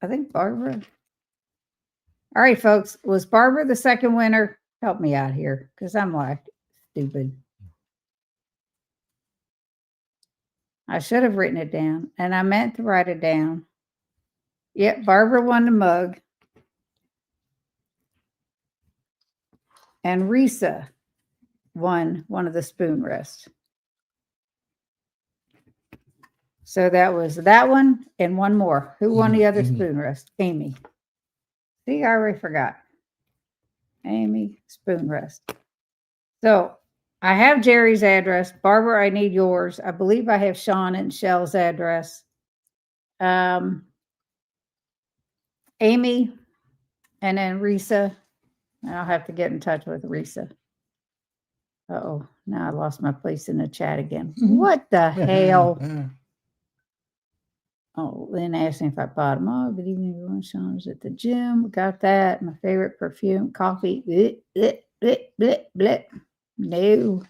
I think Barbara. All right, folks. Was Barbara the second winner? Help me out here because I'm like stupid. I should have written it down, and I meant to write it down. Yep, Barbara won the mug. And Risa won one of the spoon rests. So that was that one and one more. Who won the other spoon rest? Amy. See, I already forgot. Amy, spoon rest. So I have Jerry's address. Barbara, I need yours. I believe I have Sean and Shell's address. Amy, and then Risa. I'll have to get in touch with Risa. Uh-oh, now I lost my place in the chat again. What the hell? Oh, Lynn asked me if I bought them. Oh, good evening, everyone. Sean was at the gym. Got that. My favorite perfume, coffee. Bleh, bleh, bleh, bleh, bleh. No.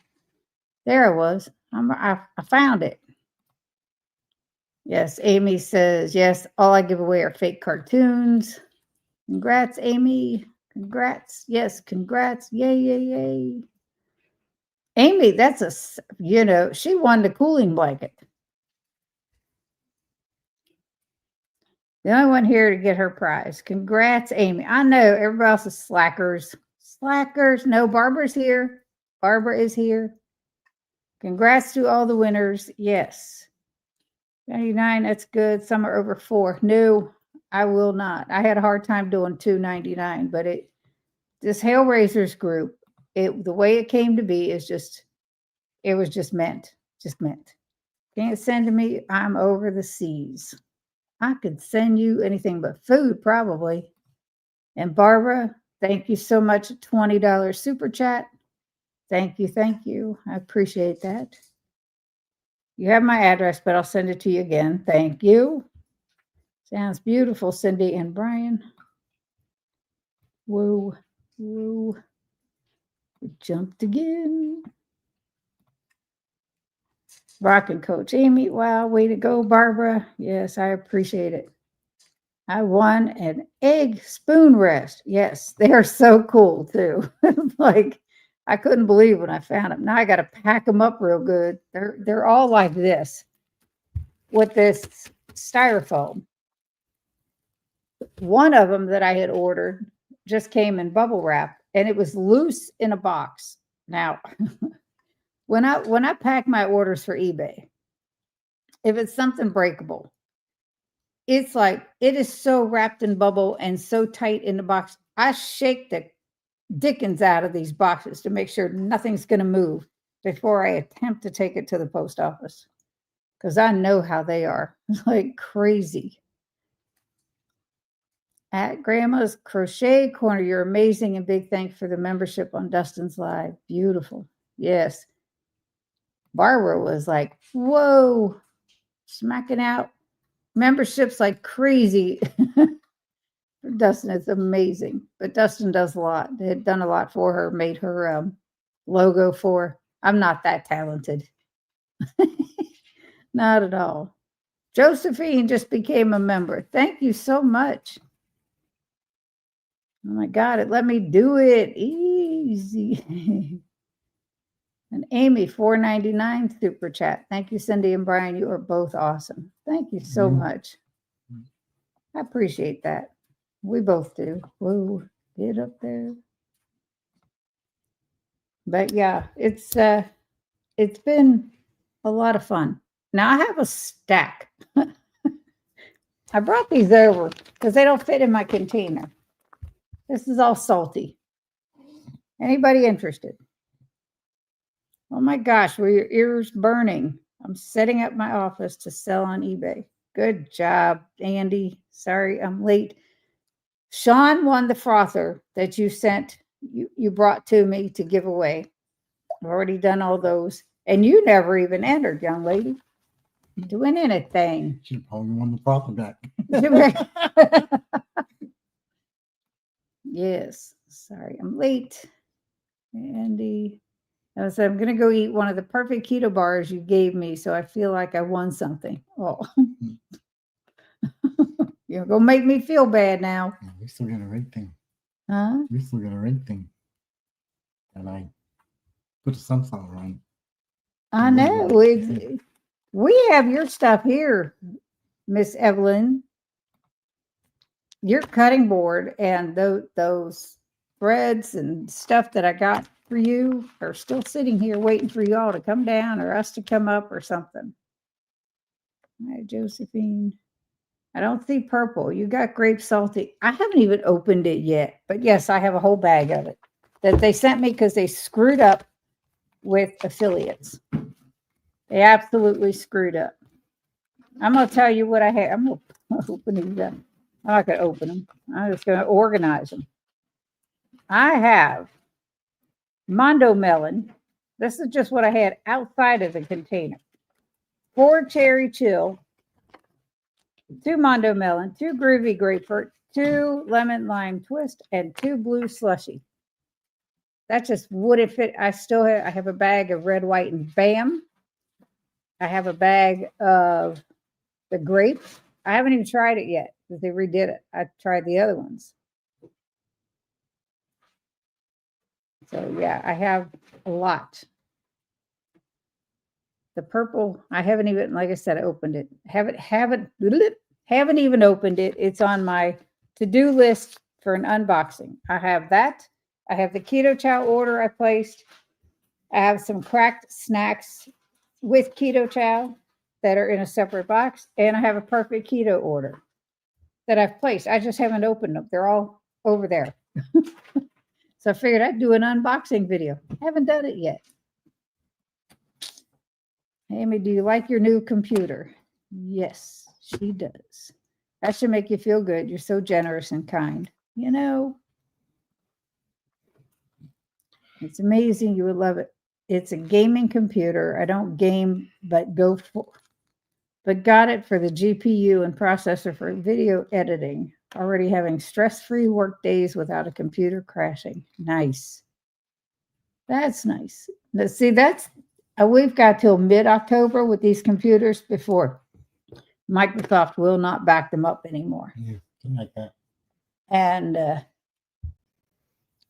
There I was. I found it. Yes, Amy says, yes, all I give away are fake cartoons. Congrats, Amy. Congrats. Yes, congrats. Yay, yay, yay. Amy, that's she won the cooling blanket. The only one here to get her prize. Congrats, Amy. I know everybody else is slackers. Slackers. No, Barbara's here. Barbara is here. Congrats to all the winners. Yes. 99, that's good. Some are over 4. No, I will not. I had a hard time doing 299, but this Hellraisers group, the way it came to be is it was just meant. Just meant. Can't send to me. I'm over the seas. I could send you anything but food, probably. And Barbara, thank you so much. $20 super chat. Thank you. Thank you. I appreciate that. You have my address, but I'll send it to you again. Thank you. Sounds beautiful, Cindy and Brian. Whoa, whoa. We jumped again. Rockin' Coach Amy. Wow, way to go, Barbara. Yes, I appreciate it. I won an egg spoon rest. Yes, they are so cool too. Like, I couldn't believe when I found them. Now I got to pack them up real good. They're all like this with this styrofoam. One of them that I had ordered just came in bubble wrap, and it was loose in a box. Now, when I pack my orders for eBay, if it's something breakable, it's like it is so wrapped in bubble and so tight in the box. I shake the dickens out of these boxes to make sure nothing's going to move before I attempt to take it to the post office, because I know how they are. It's like crazy. At Grandma's Crochet Corner, you're amazing, and big thanks for the membership on Dustin's Live. Beautiful. Yes. Barbara was like, whoa, smacking out memberships like crazy. Dustin is amazing, but Dustin does a lot. They had done a lot for her, made her logo for. I'm not that talented. Not at all. Josephine just became a member. Thank you so much. Oh my God, it let me do it easy. And Amy, $4.99 super chat. Thank you, Cindy and Brian. You are both awesome. Thank you so much. I appreciate that. We both do. Whoa, get up there. But yeah, it's been a lot of fun. Now I have a stack. I brought these over because they don't fit in my container. This is all salty. Anybody interested? Oh my gosh, were your ears burning? I'm setting up my office to sell on eBay. Good job, Andy. Sorry, I'm late. Sean won the frother that you sent, you brought to me to give away. I've already done all those. And you never even entered, young lady. Doing anything. She probably won the frother back. Yes. Sorry, I'm late. Andy. I said, I'm going to go eat one of the perfect keto bars you gave me, so I feel like I won something. Oh, you're going to make me feel bad now. Yeah, we still got a rating. Huh? We still got a rating. And I put a sunflower on. I know. We have your stuff here, Miss Evelyn. Your cutting board and those threads and stuff that I got for you are still sitting here waiting for y'all to come down or us to come up or something. Hi, Josephine. I don't see purple. You got grape salty. I haven't even opened it yet, but yes, I have a whole bag of it that they sent me because they screwed up with affiliates. They absolutely screwed up. I'm going to tell you what I have. I'm going to open these up. I'm not going to open them. I'm just going to organize them. I have Mondo melon. This is just what I had outside of the container. 4 cherry chill, 2 Mondo melon, 2 groovy grapefruit, 2 lemon lime twist, and 2 blue slushy. That just wouldn't fit. I have a bag of red, white, and Bam. I have a bag of the grape. I haven't even tried it yet because they redid it. I tried the other ones. So yeah, I have a lot. The purple, I haven't even, like I said, I opened it. Haven't even opened it. It's on my to-do list for an unboxing. I have that. I have the keto chow order I placed. I have some cracked snacks with keto chow that are in a separate box. And I have a perfect keto order that I've placed. I just haven't opened them. They're all over there. So I figured I'd do an unboxing video. I haven't done it yet. Amy, do you like your new computer? Yes, she does. That should make you feel good. You're so generous and kind. You know, it's amazing. You would love it. It's a gaming computer. I don't game, but got it for the GPU and processor for video editing. Already having stress-free work days without a computer crashing. Nice. That's nice. Now, see, we've got till mid-October with these computers before Microsoft will not back them up anymore. Yeah, something like that. And I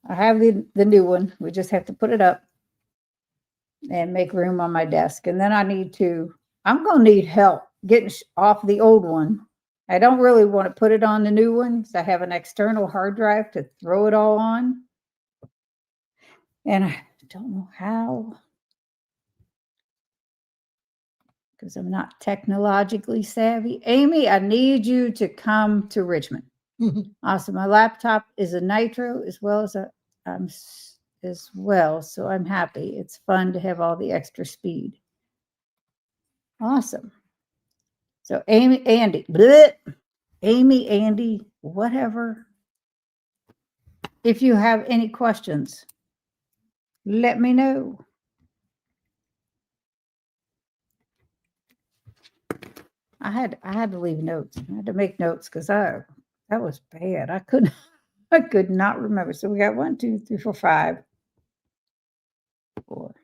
have the new one. We just have to put it up and make room on my desk. And then I'm going to need help getting off the old one. I don't really want to put it on the new one because I have an external hard drive to throw it all on. And I don't know how, because I'm not technologically savvy. Amy, I need you to come to Richmond. Awesome. My laptop is a Nitro as well, so I'm happy. It's fun to have all the extra speed. Awesome. So Andy, whatever. If you have any questions, let me know. I had to leave notes. I had to make notes because that was bad. I could not remember. So we got 1, 2, 3, 4, 5. 4.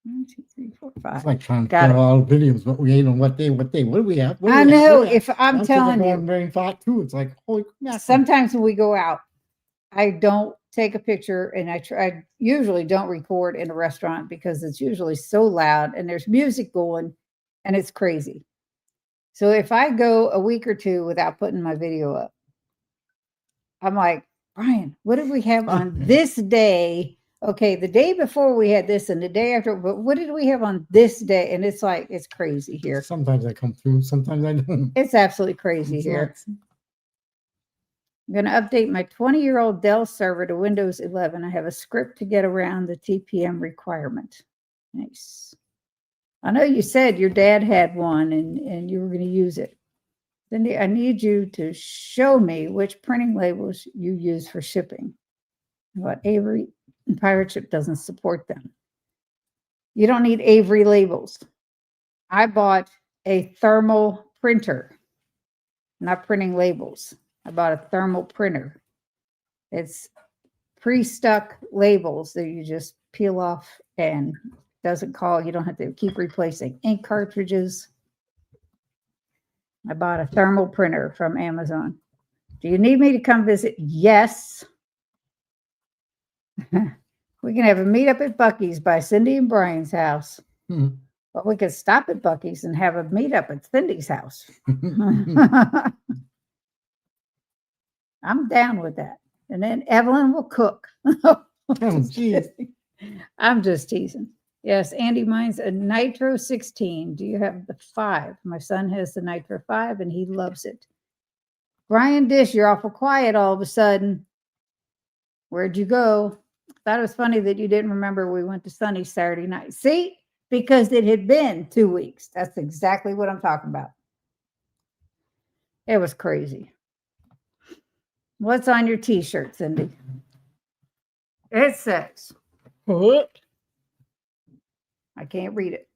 1, 2, 3, 4, 5. It's like trying to put all the videos, what we ate on what day, what do we have? I know. If I'm telling you, very fat too. It's like, holy crap. Sometimes when we go out, I don't take a picture, and I usually don't record in a restaurant because it's usually so loud and there's music going and it's crazy. So if I go a week or 2 without putting my video up, I'm like, Brian, what did we have on this day? Okay, the day before we had this and the day after, but what did we have on this day? And it's like, it's crazy here. Sometimes I come through, sometimes I don't. It's absolutely crazy here. Nuts. I'm going to update my 20-year-old Dell server to Windows 11. I have a script to get around the TPM requirement. Nice. I know you said your dad had one and you were going to use it. Then I need you to show me which printing labels you use for shipping. What Avery and Pirate Ship doesn't support them. You don't need Avery labels. I bought a thermal printer, not printing labels. I bought a thermal printer. It's pre-stuck labels that you just peel off and doesn't call. You don't have to keep replacing ink cartridges. I bought a thermal printer from Amazon. Do you need me to come visit? Yes. We can have a meetup at Bucky's by Cindy and Brian's house. Mhm. But we could stop at Bucky's and have a meetup at Cindy's house. I'm down with that. And then Evelyn will cook. geez. I'm just teasing. Yes, Andy, mine's a Nitro 16. Do you have the 5? My son has the Nitro 5 and he loves it. Brian Dish, you're awful quiet all of a sudden. Where'd you go? Thought it was funny that you didn't remember we went to Sunny Saturday night. See? Because it had been 2 weeks. That's exactly what I'm talking about. It was crazy. What's on your t-shirt, Cindy? It says, what? I can't read it.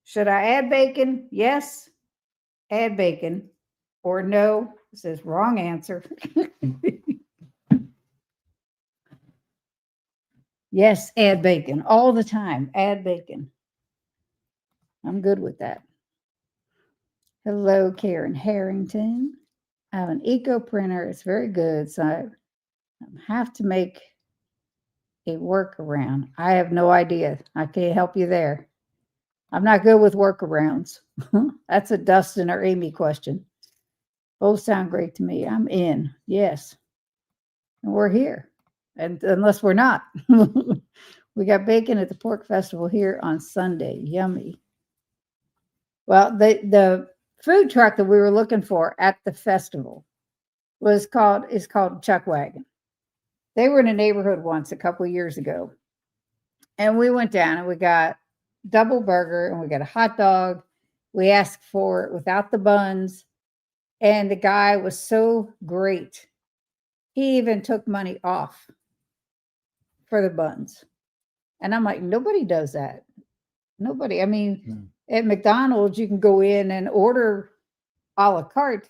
Should I add bacon? Yes. Add bacon. Or no. It says wrong answer. Yes, add bacon. All the time. Add bacon. I'm good with that. Hello, Karen Harrington. I have an eco printer. It's very good. So I have to make a workaround. I have no idea. I can't help you there. I'm not good with workarounds. That's a Dustin or Amy question. Both sound great to me. I'm in. Yes. And we're here. And unless we're not. We got bacon at the pork festival here on Sunday. Yummy. Well, the food truck that we were looking for at the festival is called Chuck Wagon. They were in a neighborhood once a couple of years ago. And we went down and we got double burger and we got a hot dog. We asked for it without the buns. And the guy was so great. He even took money off for the buns. And I'm like, nobody does that. Nobody. I mean, at McDonald's, you can go in and order a la carte.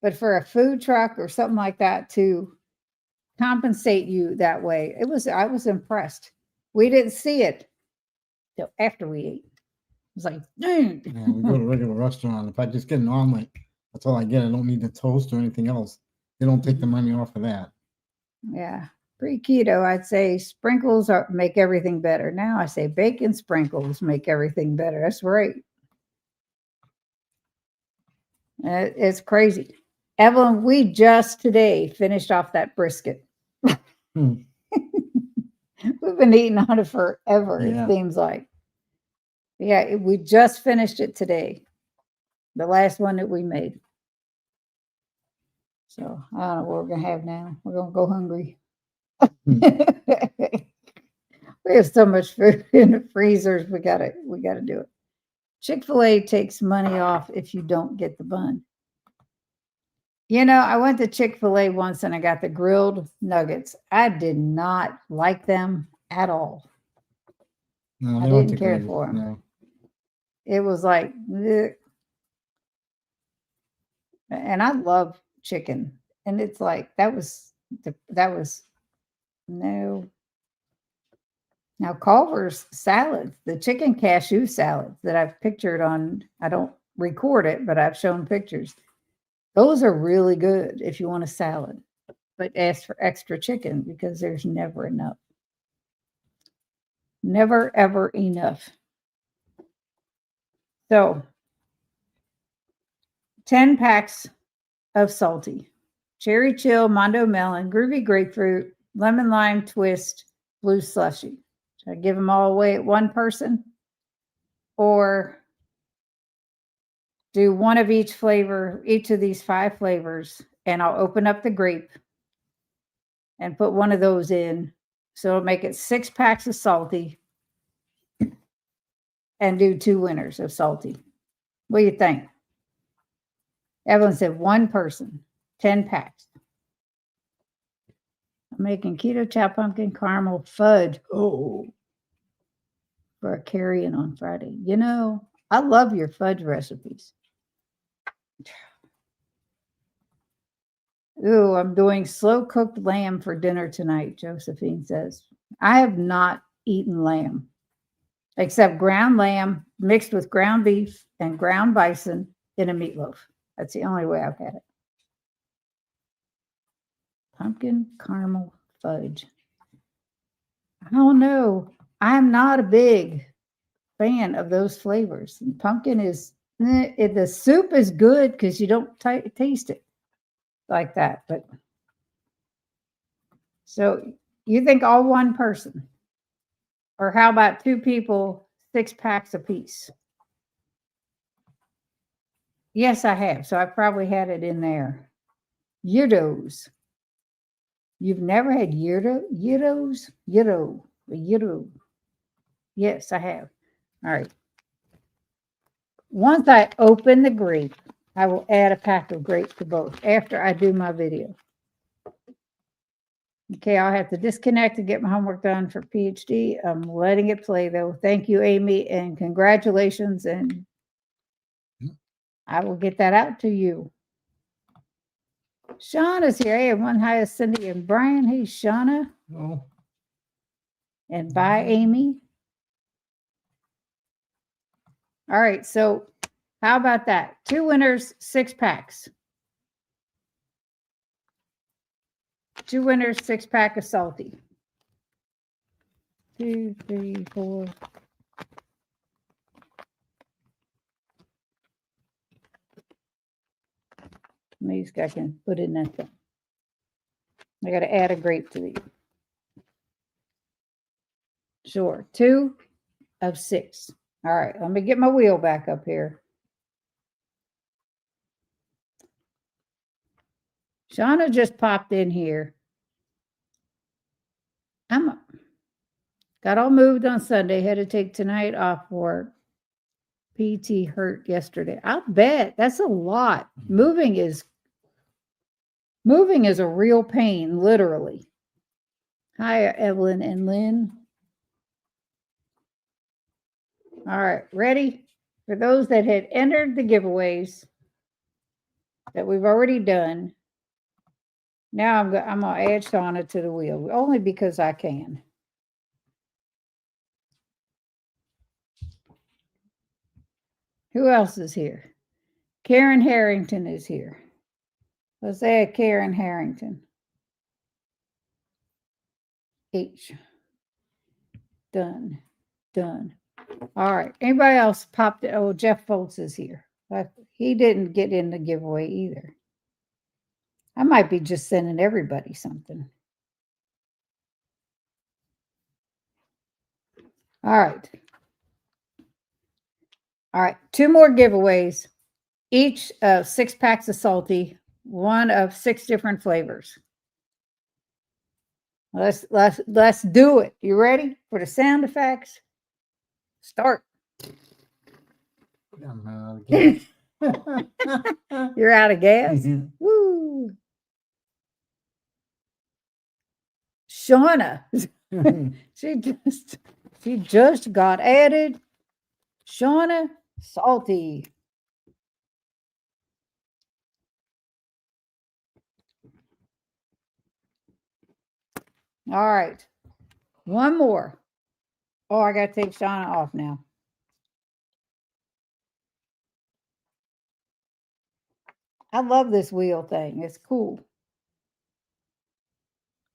But for a food truck or something like that to compensate you that way, I was impressed. We didn't see it till after we ate. It was like, dang. Yeah, we go to a regular restaurant. If I just get an omelet, that's all I get. I don't need the toast or anything else. They don't take the money off of that. Yeah. Pre-keto, I'd say sprinkles make everything better. Now I say bacon sprinkles make everything better. That's right. It's crazy. Evelyn, we just today finished off that brisket. We've been eating on it forever, it seems like. Yeah, we just finished it today. The last one that we made. So I don't know what we're going to have now. We're going to go hungry. We have so much food in the freezers. We gotta do it. Chick-fil-A takes money off if you don't get the bun. You know, I went to Chick-fil-A once and I got the grilled nuggets. I did not like them at all. No, I didn't care for them. No. It was like, ugh. And I love chicken. And it's like, that was no. Now, Culver's salads, the chicken cashew salads that I've pictured on, I don't record it, but I've shown pictures. Those are really good if you want a salad, but ask for extra chicken because there's never enough. Never, ever enough. So, 10 packs of salty. Cherry chill, Mondo melon, groovy grapefruit, lemon lime twist, blue slushy. Should I give them all away at one person? Or do one of each flavor, each of these 5 flavors, and I'll open up the grape and put one of those in. So it'll make it 6 packs of salty and do 2 winners of salty. What do you think? Evelyn said one person, 10 packs. I'm making keto chopped pumpkin caramel fudge. Oh, for a carry-in on Friday. You know, I love your fudge recipes. Ooh, I'm doing slow cooked lamb for dinner tonight, Josephine says. I have not eaten lamb except ground lamb mixed with ground beef and ground bison in a meatloaf. That's the only way I've had it. Pumpkin caramel fudge. I don't know. I'm not a big fan of those flavors. And pumpkin is, the soup is good because you don't taste it like that. But so you think all one person? Or how about 2 people, 6 packs apiece? Yes, I have. So I probably had it in there. Yiddos. You've never had Yiddos? Yiddo. Yes, I have. All right. Once I open the grape, I will add a pack of grapes to both after I do my video. Okay, I'll have to disconnect and get my homework done for PhD. I'm letting it play though. Thank you, Amy, and congratulations. And I will get that out to you. Shauna's here. Hey, everyone. Hi, Cindy and Brian. Hey, Shauna. Oh, And bye, Amy. All right, so how about that? 2 winners, 6 packs. 2 winners, 6 pack of salty. 2, 3, 4. Maybe I can put in that thing. I got to add a grape to these. Sure, 2 of 6. All right, let me get my wheel back up here. Shauna just popped in here. Got all moved on Sunday. Had to take tonight off work. PT hurt yesterday. I'll bet that's a lot. Moving is a real pain, literally. Hi, Evelyn and Lynn. All right, ready? For those that had entered the giveaways that we've already done, now I'm going to add Shauna to the wheel, only because I can. Who else is here? Karen Harrington is here. Let's add Karen Harrington. H. Done. All right. Anybody else popped it? Oh, Jeff Foltz is here. But he didn't get in the giveaway either. I might be just sending everybody something. All right. 2 more giveaways. Each of 6 packs of salty, 1 of 6 different flavors. Let's do it. You ready for the sound effects? Start. I'm out of gas. You're out of gas? Mhm. Woo. Shauna. she just got added. Shauna, salty. All right. 1 more. Oh, I got to take Shauna off now. I love this wheel thing. It's cool.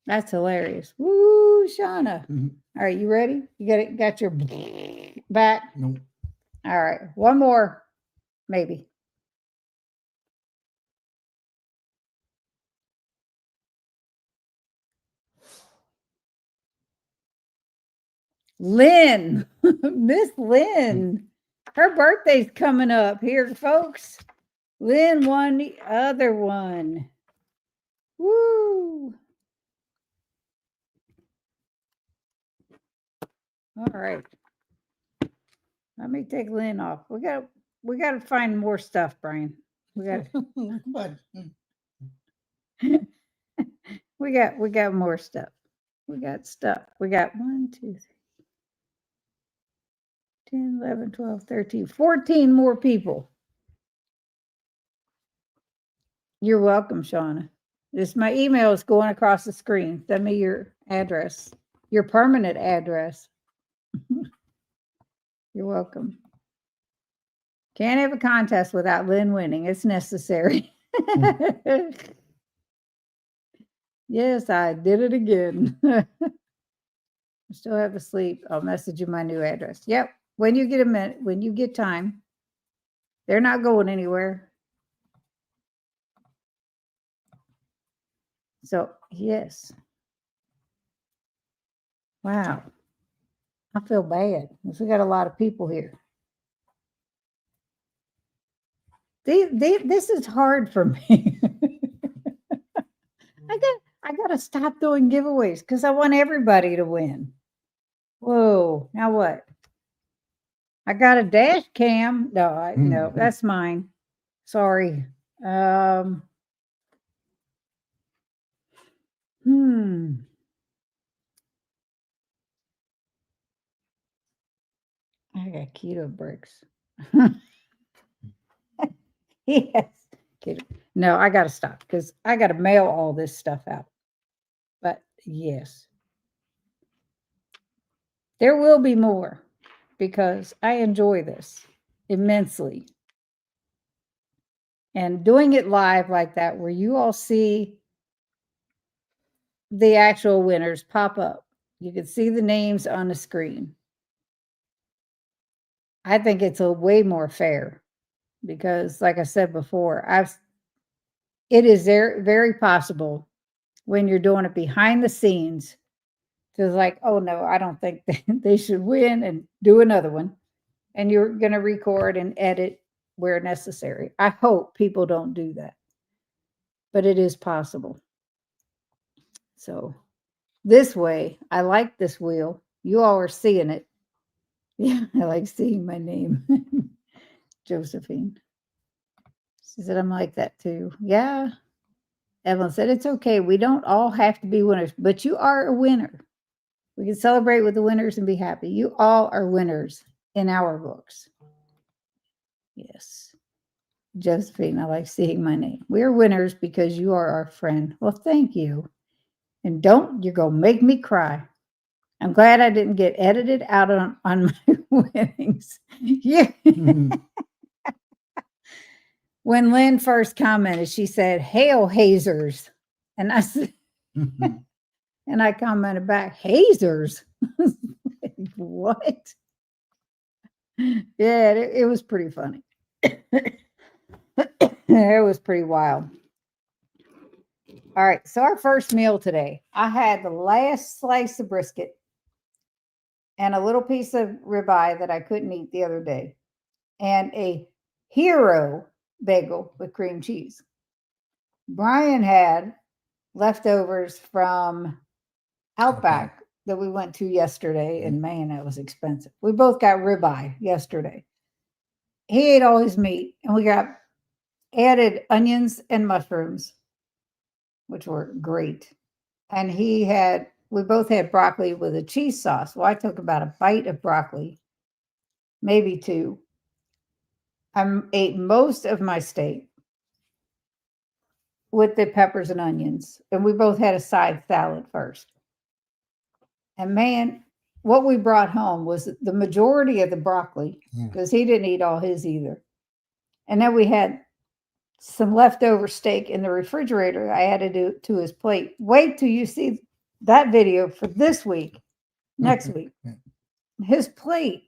That's hilarious. Woo, Shauna. All right, you ready? You got your back? Nope. All right, 1 more, maybe. Lynn, Miss Lynn. Her birthday's coming up here, folks. Lynn won the other one. Woo. All right. Let me take Lynn off. We got to find more stuff, Brian. We got we got more stuff. We got stuff. We got 1, 2, 3, 10, 11, 12, 13, 14 more people. You're welcome, Shauna. My email is going across the screen. Send me your address, your permanent address. You're welcome. Can't have a contest without Lynn winning. It's necessary. Yes, I did it again. I still have to sleep. I'll message you my new address. Yep. When you get a minute, when you get time, they're not going anywhere. So, yes. Wow. I feel bad. We got a lot of people here. This is hard for me. I got to stop doing giveaways because I want everybody to win. Whoa. Now what? I got a dash cam. No, no, that's mine. Sorry. I got keto bricks. Yes. Keto. No, I got to stop because I got to mail all this stuff out. But yes, there will be more because I enjoy this immensely. And doing it live like that, where you all see the actual winners pop up, you can see the names on the screen. I think it's a way more fair because, like I said before, it is very, very possible when you're doing it behind the scenes to like, oh no, I don't think they should win and do another one. And you're going to record and edit where necessary. I hope people don't do that, but it is possible. So this way, I like this wheel. You all are seeing it. Yeah, I like seeing my name. Josephine. She said, I'm like that too. Yeah. Evelyn said, it's okay. We don't all have to be winners, but you are a winner. We can celebrate with the winners and be happy. You all are winners in our books. Yes. Josephine, I like seeing my name. We're winners because you are our friend. Well, thank you. And you're going to make me cry. I'm glad I didn't get edited out on my winnings. Yeah. When Lynn first commented, she said, hail hazers. And I said, and I commented back, hazers? What? Yeah, it was pretty funny. It was pretty wild. All right, so our first meal today, I had the last slice of brisket and a little piece of ribeye that I couldn't eat the other day, and a hero bagel with cream cheese. Brian had leftovers from Outback that we went to yesterday, and man, that was expensive. We both got ribeye yesterday. He ate all his meat, and we got added onions and mushrooms, which were great. And we both had broccoli with a cheese sauce. Well, I took about a bite of broccoli, maybe two. I ate most of my steak with the peppers and onions, and we both had a side salad first. And man, what we brought home was the majority of the broccoli because he didn't eat all his either. And then we had some leftover steak in the refrigerator. I added to his plate. Wait till you see that video for this week, next week. His plate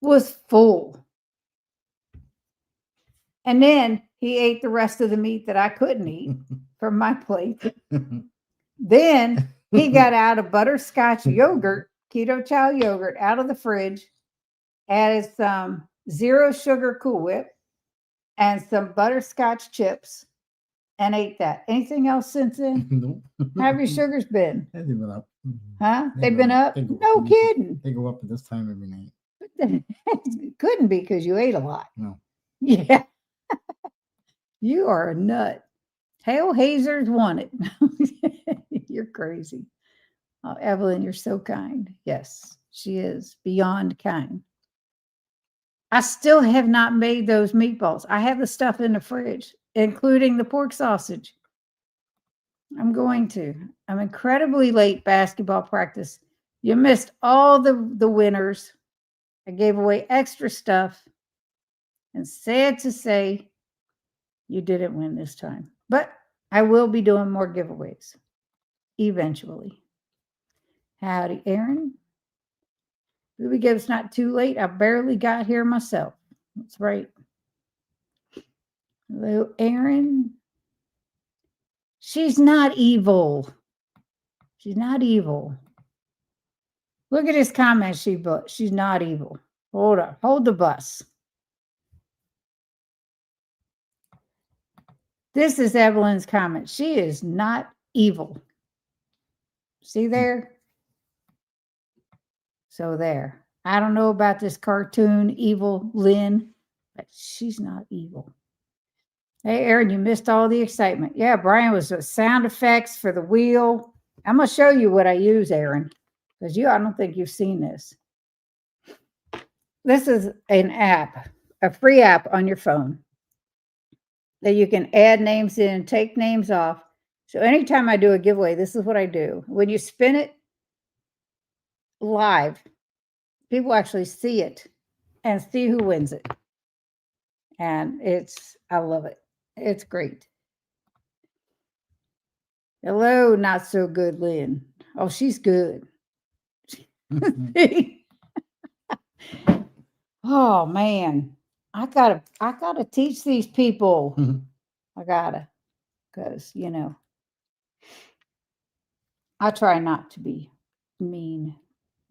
was full. And then he ate the rest of the meat that I couldn't eat from my plate. Then he got out a butterscotch yogurt, keto chow yogurt, out of the fridge, added some 0 sugar Cool Whip and some butterscotch chips, and ate that. Anything else since then? Nope. How have your sugars been? They've been up. Huh? They've been up? No kidding. They go up at this time every night. It couldn't be because you ate a lot. No. Yeah. You are a nut. Hail hazers won it. You're crazy. Oh, Evelyn, you're so kind. Yes, she is beyond kind. I still have not made those meatballs. I have the stuff in the fridge, including the pork sausage. I'm going to. I'm incredibly late basketball practice. You missed all the winners. I gave away extra stuff. And sad to say, you didn't win this time. But I will be doing more giveaways eventually. Howdy, Aaron. Ruby Gibbs, not too late. I barely got here myself. That's right. Hello, Aaron. She's not evil. She's not evil. Look at his comment she put. She's not evil. Hold up. Hold the bus. This is Evelyn's comment. She is not evil. See there? So there. I don't know about this cartoon evil Lynn, but she's not evil. Hey, Aaron, you missed all the excitement. Yeah, Brian was sound effects for the wheel. I'm going to show you what I use, Aaron, because I don't think you've seen this. This is an app, a free app on your phone that you can add names in, take names off. So anytime I do a giveaway, this is what I do. When you spin it live, people actually see it and see who wins it. And I love it. It's great. Hello, not so good, Lynn. Oh, she's good. Oh man, I gotta teach these people. I gotta, because I try not to be mean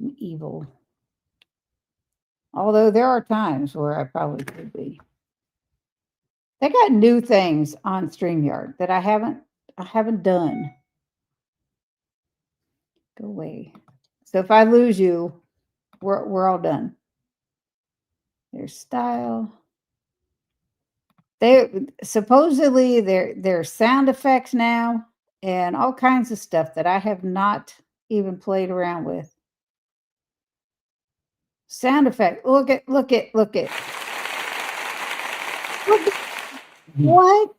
and evil. Although there are times where I probably could be. They got new things on StreamYard that I haven't done. Go away. So if I lose you, we're all done. Their style. They supposedly there's sound effects now and all kinds of stuff that I have not even played around with. Sound effect. Look at. What?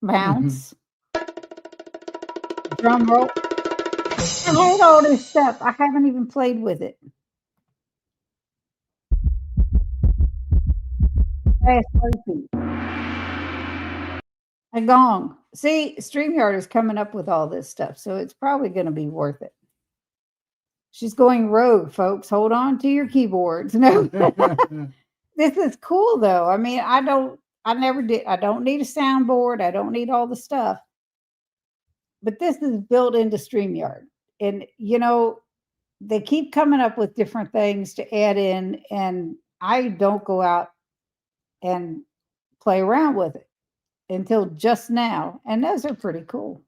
Bounce. Drum roll. I hate all this stuff. I haven't even played with it. Fast repeat. A gong. See, StreamYard is coming up with all this stuff, so it's probably going to be worth it. She's going rogue, folks. Hold on to your keyboards. No. This is cool though. I mean, I don't need a soundboard. I don't need all the stuff. But this is built into StreamYard. And they keep coming up with different things to add in, and I don't go out and play around with it until just now. And those are pretty cool.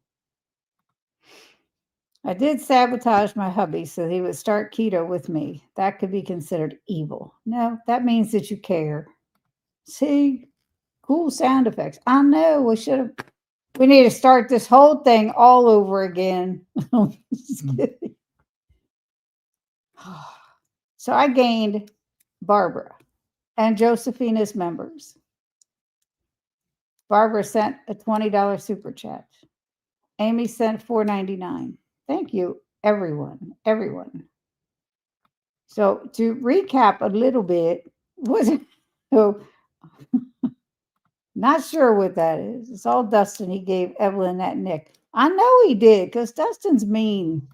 I did sabotage my hubby so he would start keto with me. That could be considered evil. No, that means that you care. See, cool sound effects. I know we need to start this whole thing all over again. Just kidding. So I gained Barbara and Josephina's members. Barbara sent a $20 super chat. Amy sent $4.99. Thank you, everyone. So to recap a little bit, not sure what that is. It's all Dustin. He gave Evelyn that nick. I know he did, because Dustin's mean.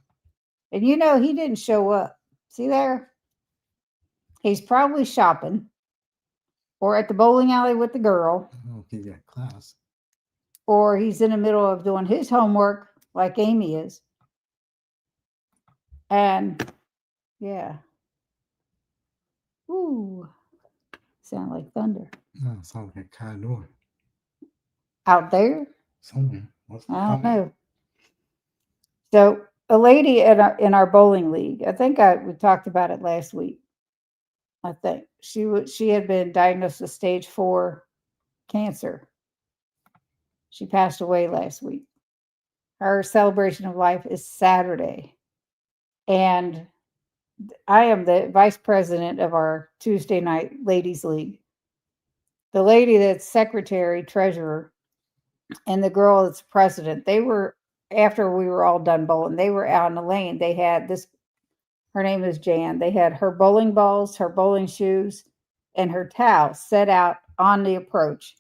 And he didn't show up. See there? He's probably shopping or at the bowling alley with the girl. I don't know if he got class. Or he's in the middle of doing his homework like Amy is. And yeah. Ooh. Sound like thunder. No, it sounds like a car door. Out there? Somewhere. I don't know. So a lady in our bowling league, I think we talked about it last week. I think she had been diagnosed with stage 4 cancer. She passed away last week. Her celebration of life is Saturday. And I am the vice president of our Tuesday night ladies league. The lady that's secretary, treasurer, and the girl that's president, they were, after we were all done bowling, they were out in the lane. They had this, her name is Jan. They had her bowling balls, her bowling shoes, and her towel set out on the approach.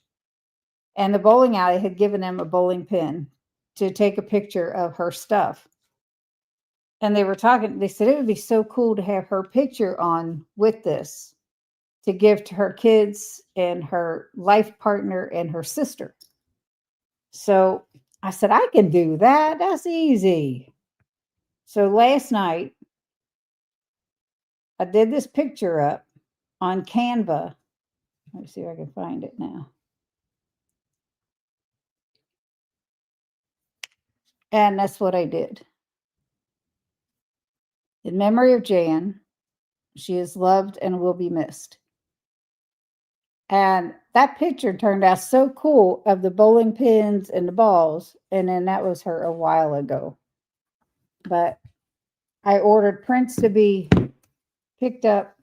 And the bowling alley had given them a bowling pin to take a picture of her stuff. And they were talking, they said it would be so cool to have her picture on with this to give to her kids and her life partner and her sister. So I said, I can do that. That's easy. So last night, I did this picture up on Canva. Let me see if I can find it now. And that's what I did. In memory of Jan, she is loved and will be missed. And that picture turned out so cool of the bowling pins and the balls. And then that was her a while ago. But I ordered prints to be picked up.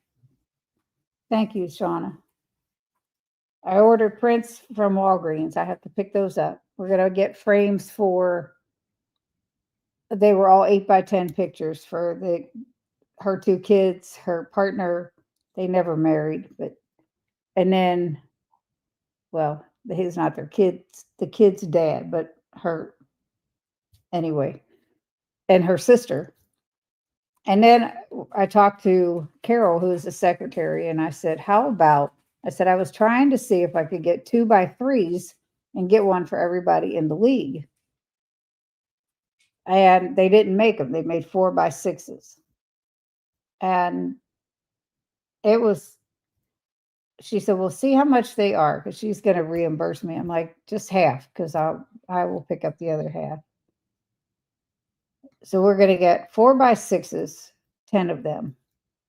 Thank you, Shauna. I ordered prints from Walgreens. I have to pick those up. We're going to get frames for, they were all 8x10 pictures for her two kids, her partner. They never married, but, and then, well, he's not their kids, the kid's dad, but her, anyway, and her sister. And then I talked to Carol, who's the secretary, and I said, how about, I said, I was trying to see if I could get 2x3s and get one for everybody in the league. And they didn't make them. They made 4x6s. And it was, she said, well, see how much they are, because she's going to reimburse me. I'm like, just half, because I will pick up the other half. So we're going to get 4x6s, 10 of them,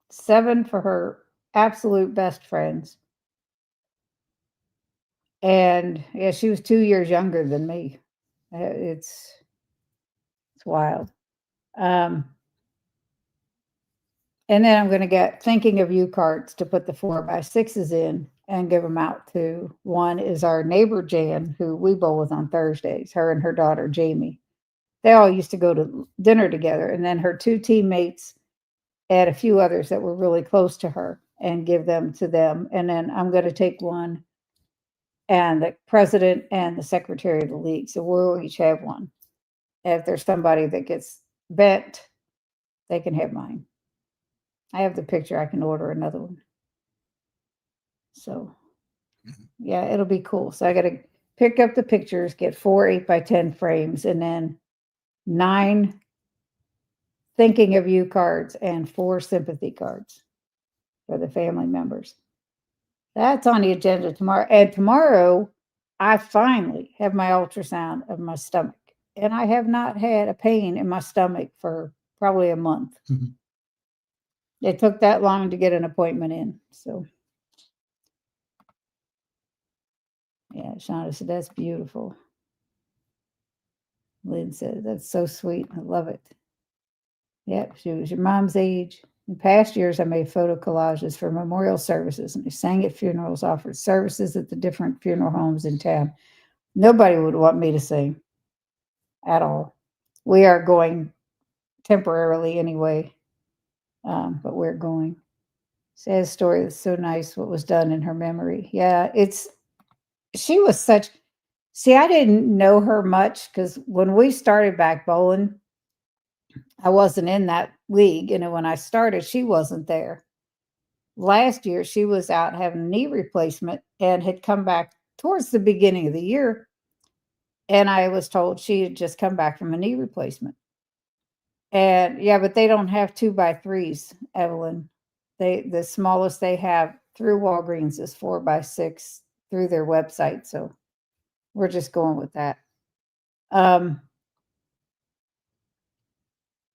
7 for her absolute best friends. And yeah, she was 2 years younger than me. It's wild. And then I'm going to get thinking of you cards to put the 4x6s in and give them out to. One is our neighbor, Jan, who we bowl with on Thursdays, her and her daughter, Jamie. They all used to go to dinner together. And then her 2 teammates and a few others that were really close to her, and give them to them. And then I'm going to take one and the president and the secretary of the league. So we'll each have one. And if there's somebody that gets bent, they can have mine. I have the picture. I can order another one. So yeah, it'll be cool. So I got to pick up the pictures, get 4 8x10 frames, and then 9 thinking of you cards and 4 sympathy cards for the family members. That's on the agenda tomorrow. And tomorrow, I finally have my ultrasound of my stomach. And I have not had a pain in my stomach for probably a month. Mhm. It took that long to get an appointment in. So, yeah, Shauna said, that's beautiful. Lynn said, that's so sweet. I love it. Yep, she was your mom's age. In past years, I made photo collages for memorial services, and I sang at funerals, offered services at the different funeral homes in town. Nobody would want me to sing at all. We are going temporarily anyway, but we're going. Sad story. That's so nice what was done in her memory. Yeah, she was such, see, I didn't know her much because when we started back bowling, I wasn't in that league. And when I started, she wasn't there. Last year, she was out having a knee replacement and had come back towards the beginning of the year. And I was told she had just come back from a knee replacement. And yeah, but they don't have 2x3s, Evelyn. The smallest they have through Walgreens is 4x6 through their website. So we're just going with that.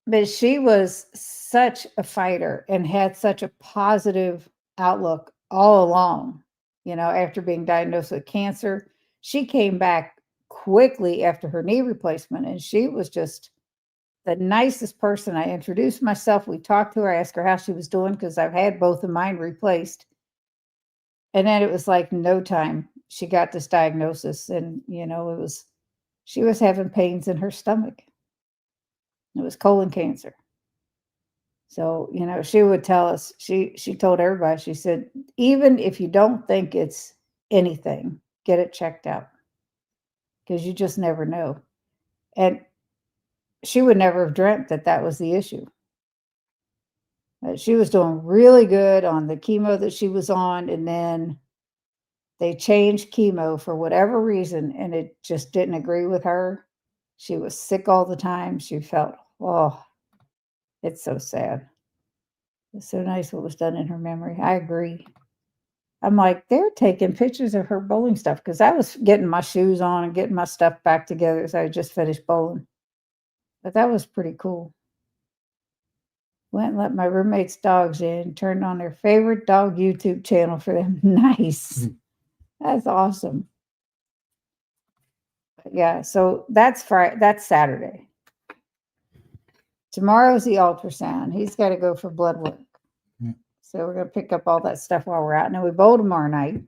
But she was such a fighter and had such a positive outlook all along. You know, after being diagnosed with cancer, she came back quickly after her knee replacement, and she was just the nicest person. I introduced myself. We talked to her. I asked her how she was doing because I've had both of mine replaced. And then it was like no time she got this diagnosis, and you know, it was she was having pains in her stomach. It was colon cancer. So, she would tell us, she told everybody, she said, even if you don't think it's anything, get it checked out because you just never know. And she would never have dreamt that that was the issue. She was doing really good on the chemo that she was on, and then they changed chemo for whatever reason, and it just didn't agree with her. She was sick all the time. She felt, oh, it's so sad. It's so nice what was done in her memory. I agree. I'm like, they're taking pictures of her bowling stuff because I was getting my shoes on and getting my stuff back together as I just finished bowling. But that was pretty cool. Went and let my roommate's dogs in, turned on their favorite dog YouTube channel for them. Nice. That's awesome. Yeah, so that's Friday. That's Saturday. Tomorrow's the ultrasound. He's got to go for blood work. So we're going to pick up all that stuff while we're out. And then we bowl tomorrow night.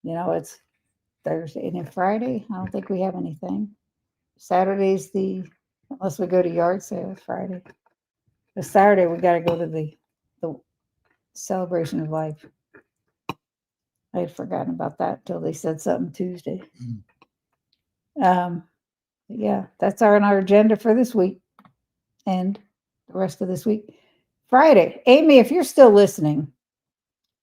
It's Thursday. And then Friday, I don't think we have anything. Saturday's unless we go to yard sale, Friday. But Saturday, we got to go to the celebration of life. I had forgotten about that until they said something Tuesday. Yeah, that's on our agenda for this week and the rest of this week. Friday, Amy, if you're still listening,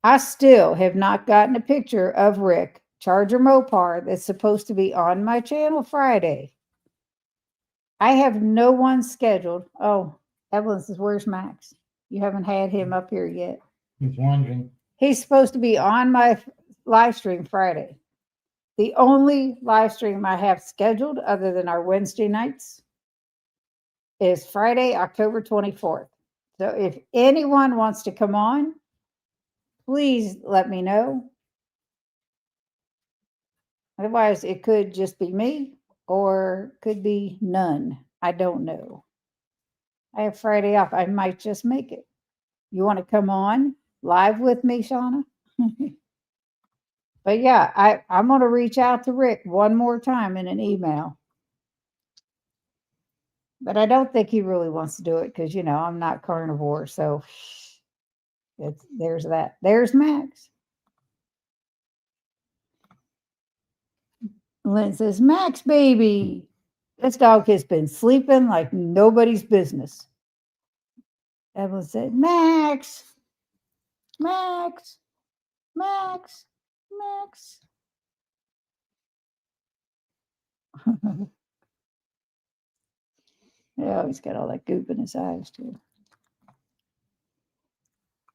I still have not gotten a picture of Rick, Charger Mopar, that's supposed to be on my channel Friday. I have no one scheduled. Oh, Evelyn says, where's Max? You haven't had him up here yet. He's wondering. He's supposed to be on my live stream Friday. The only live stream I have scheduled other than our Wednesday nights is Friday, October 24th. So if anyone wants to come on, please let me know. Otherwise, it could just be me or could be none. I don't know. I have Friday off. I might just make it. You want to come on live with me, Shauna? But yeah, I'm going to reach out to Rick one more time in an email. But I don't think he really wants to do it because, I'm not carnivore. So there's that. There's Max. Lynn says, Max, baby. This dog has been sleeping like nobody's business. Evelyn said, Max, Max, Max, Max. Yeah, he's got all that goop in his eyes, too.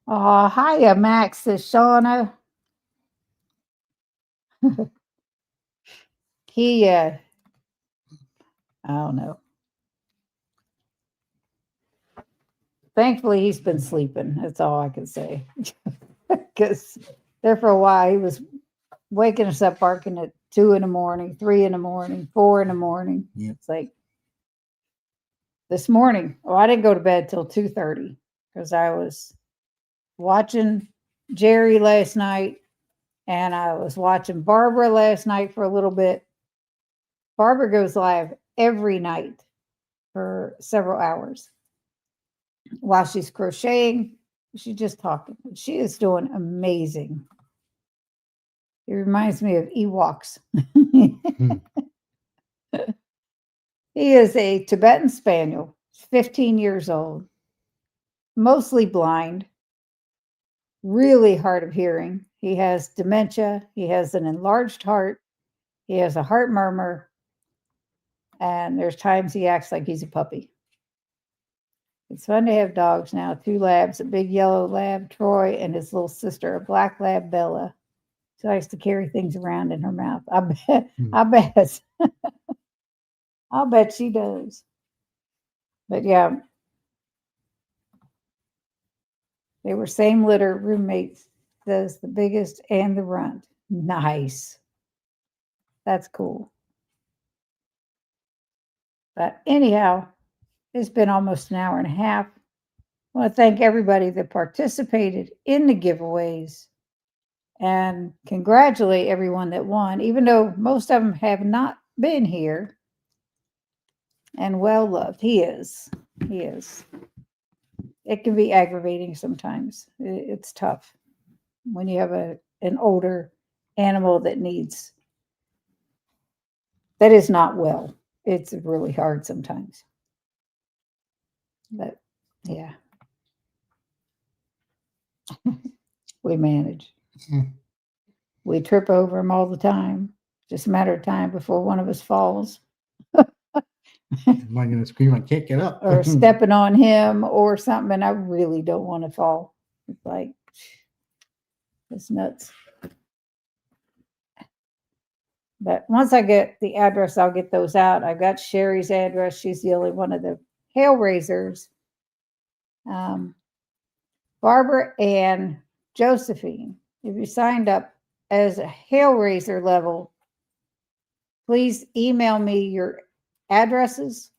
Oh, hiya, Max, says Shauna. He, I don't know. Thankfully, he's been sleeping. That's all I can say. Because there for a while, he was waking us up barking at 2 a.m, 3 a.m, 4 a.m. Yeah. It's like this morning. Oh, I didn't go to bed till 2:30 because I was watching Jerry last night and I was watching Barbara last night for a little bit. Barbara goes live every night for several hours while she's crocheting. She's just talking. She is doing amazing. It reminds me of Ewoks. He is a Tibetan Spaniel, 15 years old, mostly blind, really hard of hearing. He has dementia. He has an enlarged heart. He has a heart murmur. And there's times he acts like he's a puppy. It's fun to have dogs now. 2 labs, a big yellow lab, Troy, and his little sister, a black lab, Bella. She likes to carry things around in her mouth. I bet. I'll bet she does. But yeah, they were same litter roommates. Says the biggest and the runt. Nice. That's cool. But anyhow, it's been almost an hour and a half. I want to thank everybody that participated in the giveaways and congratulate everyone that won, even though most of them have not been here. and well loved. He is. He is. It can be aggravating sometimes. It's tough when you have an older animal that is not well. It's really hard sometimes. But yeah, we manage. Mhm. We trip over him all the time. Just a matter of time before one of us falls Am I gonna scream? I can't get up. or stepping on him or something. And I really don't want to fall. It's like, it's nuts. But once I get the address, I'll get those out. I've got Sherry's address. She's the only one of the hail raisers. Barbara and Josephine, if you signed up as a hail raiser level, please email me your addresses.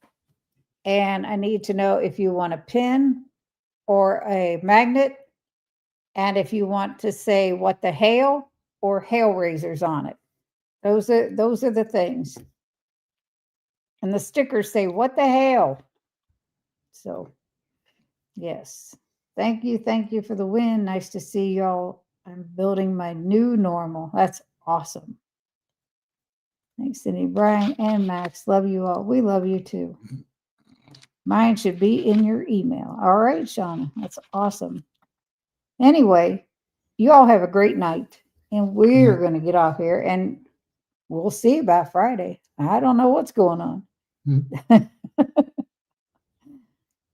And I need to know if you want a pin or a magnet. And if you want to say what the hail or hail raisers on it. Those are the things. And the stickers say, what the hell? So, yes. Thank you for the win. Nice to see y'all. I'm building my new normal. That's awesome. Thanks, Cindy, Brian, and Max. Love you all. We love you too. Mine should be in your email. All right, Shauna. That's awesome. Anyway, you all have a great night. And we're going to get off here and we'll see about Friday. I don't know what's going on.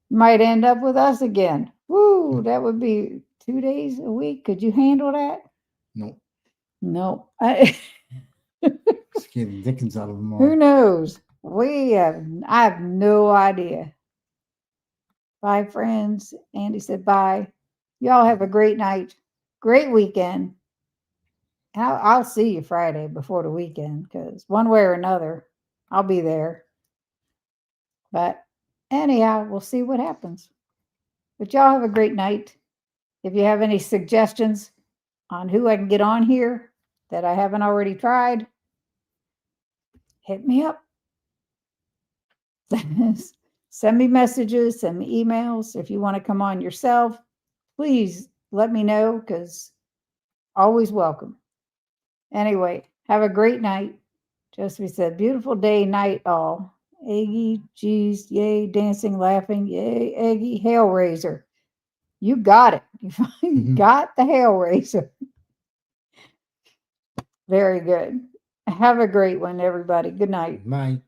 Might end up with us again. Woo, that would be 2 days a week. Could you handle that? Nope. No. Scared the dickens out of them all. Who knows? I have no idea. Bye, friends. Andy said bye. Y'all have a great night. Great weekend. I'll see you Friday before the weekend because one way or another, I'll be there. But anyhow, we'll see what happens. But y'all have a great night. If you have any suggestions on who I can get on here that I haven't already tried, hit me up. Send me messages, send me emails. If you want to come on yourself, please let me know because always welcome. Anyway, have a great night. Just we said, beautiful day, night all. Eggy, geez, yay, dancing, laughing, yay, Eggy, hail raiser. You got it. You got the hail raiser. Very good. Have a great one, everybody. Good night. Bye.